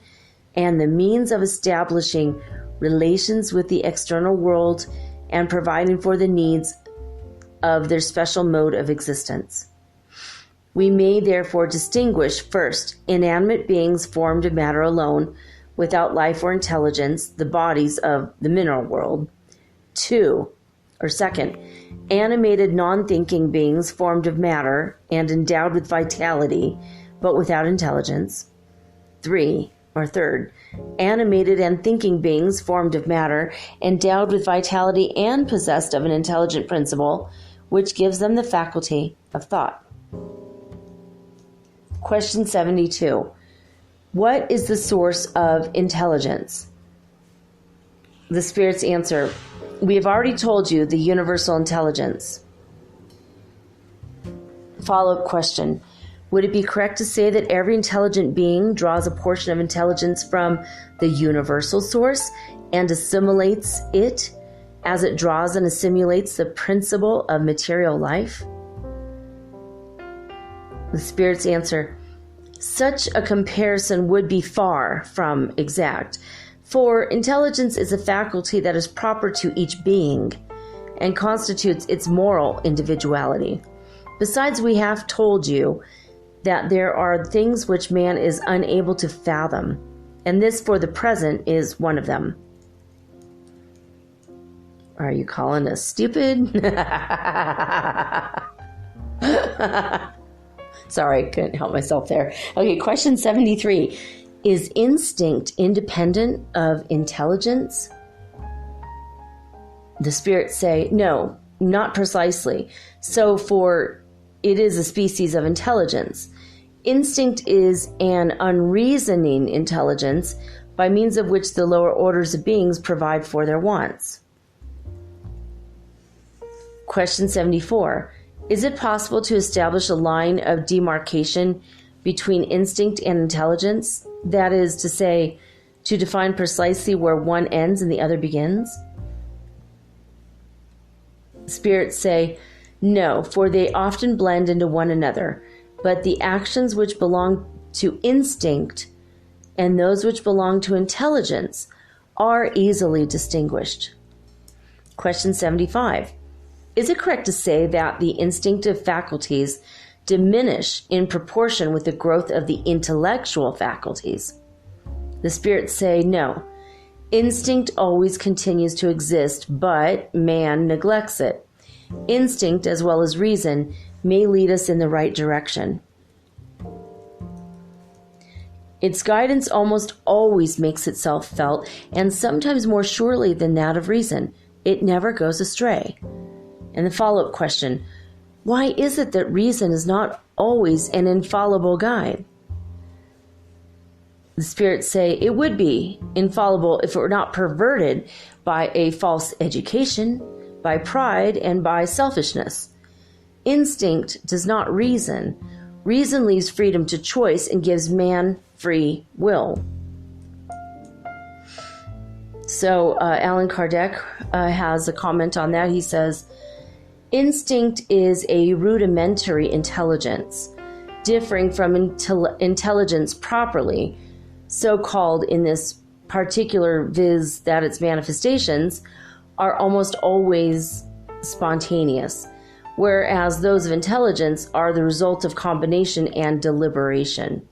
[SPEAKER 1] and the means of establishing relations with the external world and providing for the needs of their special mode of existence. We may therefore distinguish, first, inanimate beings formed of matter alone, without life or intelligence, the bodies of the mineral world. Second, animated non-thinking beings formed of matter and endowed with vitality, but without intelligence. Third, animated and thinking beings formed of matter, endowed with vitality and possessed of an intelligent principle, which gives them the faculty of thought. Question 72. What is the source of intelligence? The spirits answer, we have already told you the universal intelligence. Follow-up question. Would it be correct to say that every intelligent being draws a portion of intelligence from the universal source and assimilates it as it draws and assimilates the principle of material life? The spirits answer, such a comparison would be far from exact, for intelligence is a faculty that is proper to each being and constitutes its moral individuality. Besides, we have told you that there are things which man is unable to fathom, and this for the present is one of them. Are you calling us stupid? Sorry, couldn't help myself there. Okay, question 73. Is instinct independent of intelligence? The spirits say, no, not precisely. So for it is a species of intelligence. Instinct is an unreasoning intelligence by means of which the lower orders of beings provide for their wants. Question 74. Is it possible to establish a line of demarcation between instinct and intelligence? That is to say, to define precisely where one ends and the other begins? Spirits say, no, for they often blend into one another, but the actions which belong to instinct and those which belong to intelligence are easily distinguished. Question 75. Is it correct to say that the instinctive faculties diminish in proportion with the growth of the intellectual faculties? The spirits say no. Instinct always continues to exist, but man neglects it. Instinct, as well as reason, may lead us in the right direction. Its guidance almost always makes itself felt, and sometimes more surely than that of reason. It never goes astray. And the follow-up question, why is it that reason is not always an infallible guide? The spirits say it would be infallible if it were not perverted by a false education, by pride, and by selfishness. Instinct does not reason. Reason leaves freedom to choice and gives man free will. So Allan Kardeck has a comment on that. He says, instinct is a rudimentary intelligence, differing from intelligence properly, so called in this particular, viz. That its manifestations are almost always spontaneous, whereas those of intelligence are the result of combination and deliberation.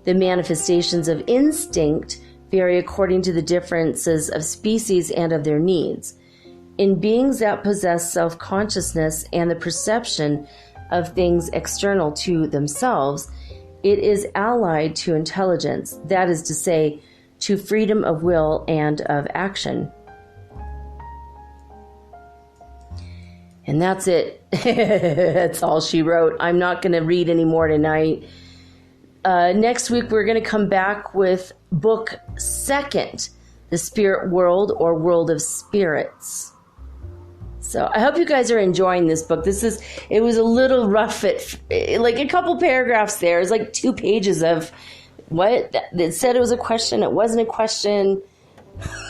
[SPEAKER 1] The manifestations of instinct vary according to the differences of species and of their needs. In beings that possess self-consciousness and the perception of things external to themselves, it is allied to intelligence, that is to say, to freedom of will and of action. And that's it. That's all she wrote. I'm not going to read any more tonight. Next week, we're going to come back with book 2, The Spirit World, or World of Spirits. So I hope you guys are enjoying this book. It was a little rough like a couple paragraphs there. It's like 2 pages of what it said it was a question. It wasn't a question.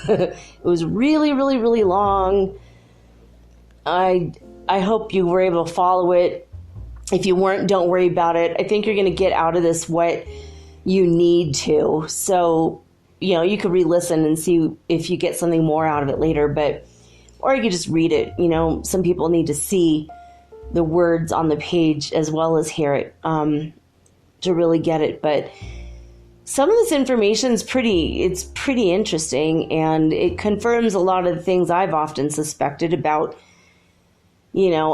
[SPEAKER 1] It was really, really, really long. I hope you were able to follow it. If you weren't, don't worry about it. I think you're going to get out of this what you need to. So, you could re-listen and see if you get something more out of it later, or you could just read it. Some people need to see the words on the page as well as hear it to really get it. But some of this information is pretty interesting, and it confirms a lot of the things I've often suspected about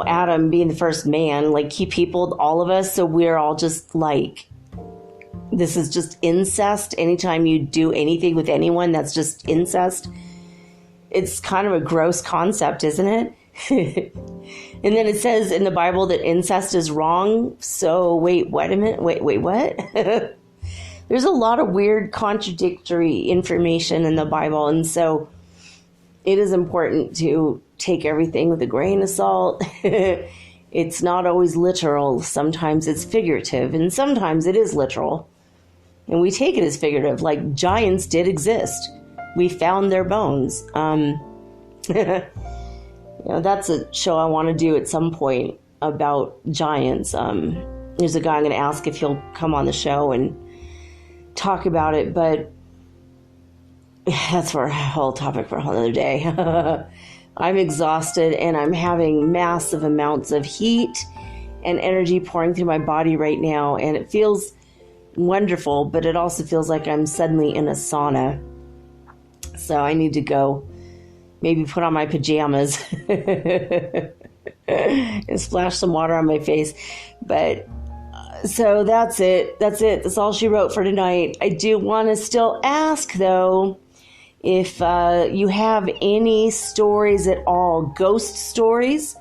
[SPEAKER 1] Adam being the first man. Like, he peopled all of us, so we're all just like, this is just incest. Anytime you do anything with anyone, that's just incest. It's kind of a gross concept, isn't it? And then it says in the Bible that incest is wrong. So wait a minute. Wait, what? There's a lot of weird contradictory information in the Bible, and so it is important to take everything with a grain of salt. It's not always literal. Sometimes it's figurative, and sometimes it is literal. And we take it as figurative, like giants did exist. We found their bones. That's a show I want to do at some point about giants. there's a guy I'm going to ask if he'll come on the show and talk about it, but that's for a whole topic for a whole other day. I'm exhausted and I'm having massive amounts of heat and energy pouring through my body right now, and it feels wonderful, but it also feels like I'm suddenly in a sauna. So I need to go maybe put on my pajamas and splash some water on my face. But so that's it. That's all she wrote for tonight. I do want to still ask, though, if you have any stories at all, ghost stories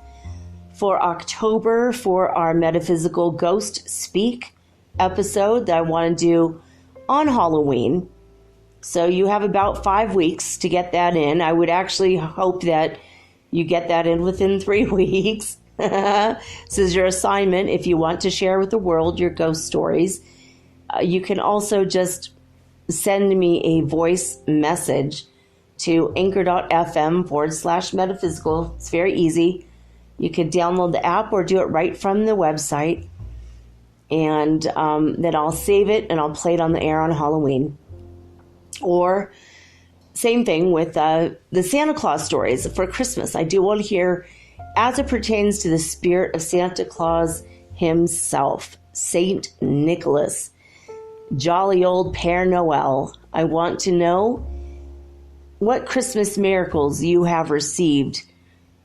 [SPEAKER 1] for October for our Metaphysical Ghost Speak episode that I want to do on Halloween. So you have about 5 weeks to get that in. I would actually hope that you get that in within 3 weeks. This is your assignment if you want to share with the world your ghost stories. You can also just send me a voice message to anchor.fm/metaphysical. It's very easy. You can download the app or do it right from the website. And then I'll save it and I'll play it on the air on Halloween. Or same thing with the Santa Claus stories for Christmas. I do want to hear as it pertains to the spirit of Santa Claus himself, Saint Nicholas, jolly old Père Noel. I want to know what Christmas miracles you have received.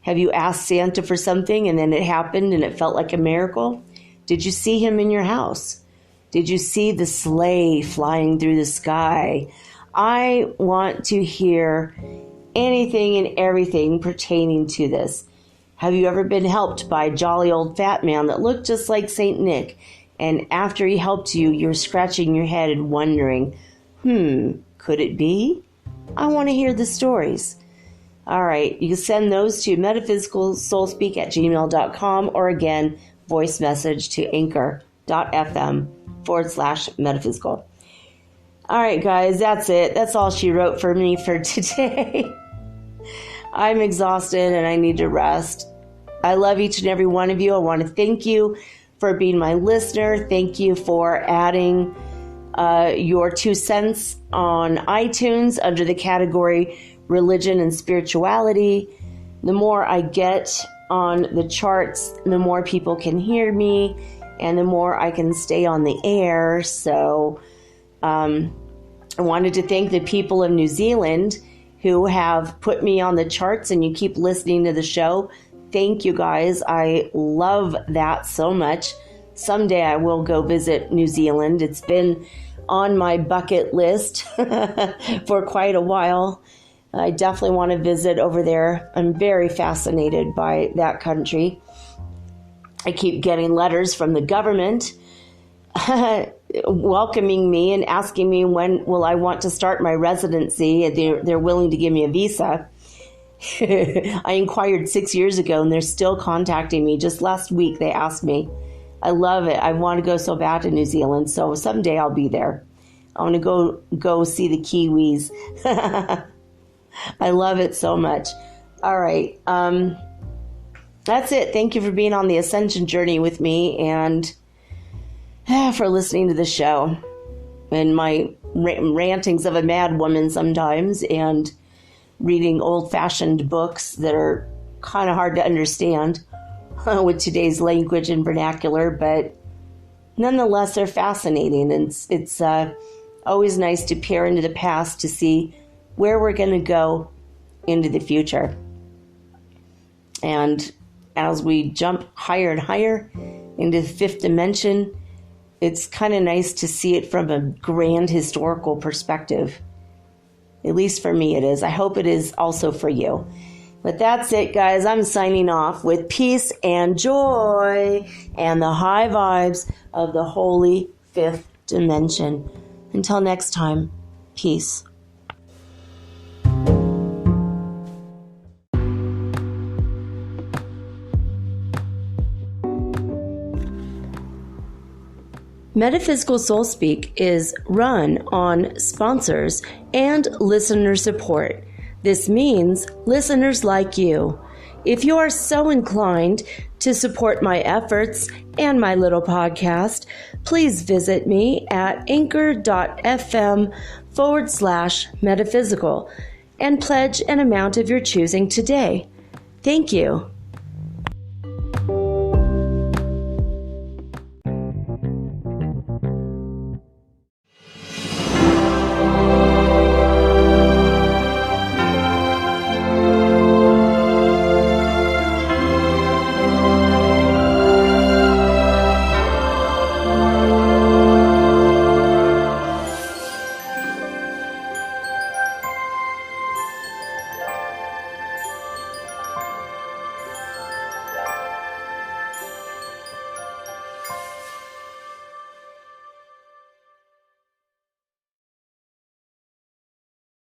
[SPEAKER 1] Have you asked Santa for something and then it happened and it felt like a miracle? Did you see him in your house? Did you see the sleigh flying through the sky? I want to hear anything and everything pertaining to this. Have you ever been helped by a jolly old fat man that looked just like Saint Nick? And after he helped you, you're scratching your head and wondering, could it be? I want to hear the stories. All right, you can send those to metaphysicalsoulspeak@gmail.com or again, voice message to anchor.fm/metaphysical. All right, guys, that's it. That's all she wrote for me for today. I'm exhausted and I need to rest. I love each and every one of you. I want to thank you for being my listener. Thank you for adding your 2 cents on iTunes under the category Religion and Spirituality. The more I get on the charts, the more people can hear me and the more I can stay on the air. So I wanted to thank the people of New Zealand who have put me on the charts and you keep listening to the show. Thank you guys. I love that so much. Someday I will go visit New Zealand. It's been on my bucket list for quite a while. I definitely want to visit over there. I'm very fascinated by that country. I keep getting letters from the government welcoming me and asking me when will I want to start my residency. They're willing to give me a visa. I inquired 6 years ago and they're still contacting me. Just last week they asked me. I love it. I want to go so bad to New Zealand. So someday I'll be there. I want to go see the Kiwis. I love it so much. All right. That's it. Thank you for being on the Ascension journey with me and for listening to the show and my rantings of a mad woman sometimes and reading old-fashioned books that are kind of hard to understand with today's language and vernacular, but nonetheless, they're fascinating. And it's always nice to peer into the past to see where we're going to go into the future. And as we jump higher and higher into the 5th dimension, it's kind of nice to see it from a grand historical perspective. At least for me it is. I hope it is also for you. But that's it, guys. I'm signing off with peace and joy and the high vibes of the holy 5th dimension. Until next time, peace. Metaphysical Soul Speak is run on sponsors and listener support. This means listeners like you. If you are so inclined to support my efforts and my little podcast, please visit me at anchor.fm/metaphysical and pledge an amount of your choosing today. Thank you.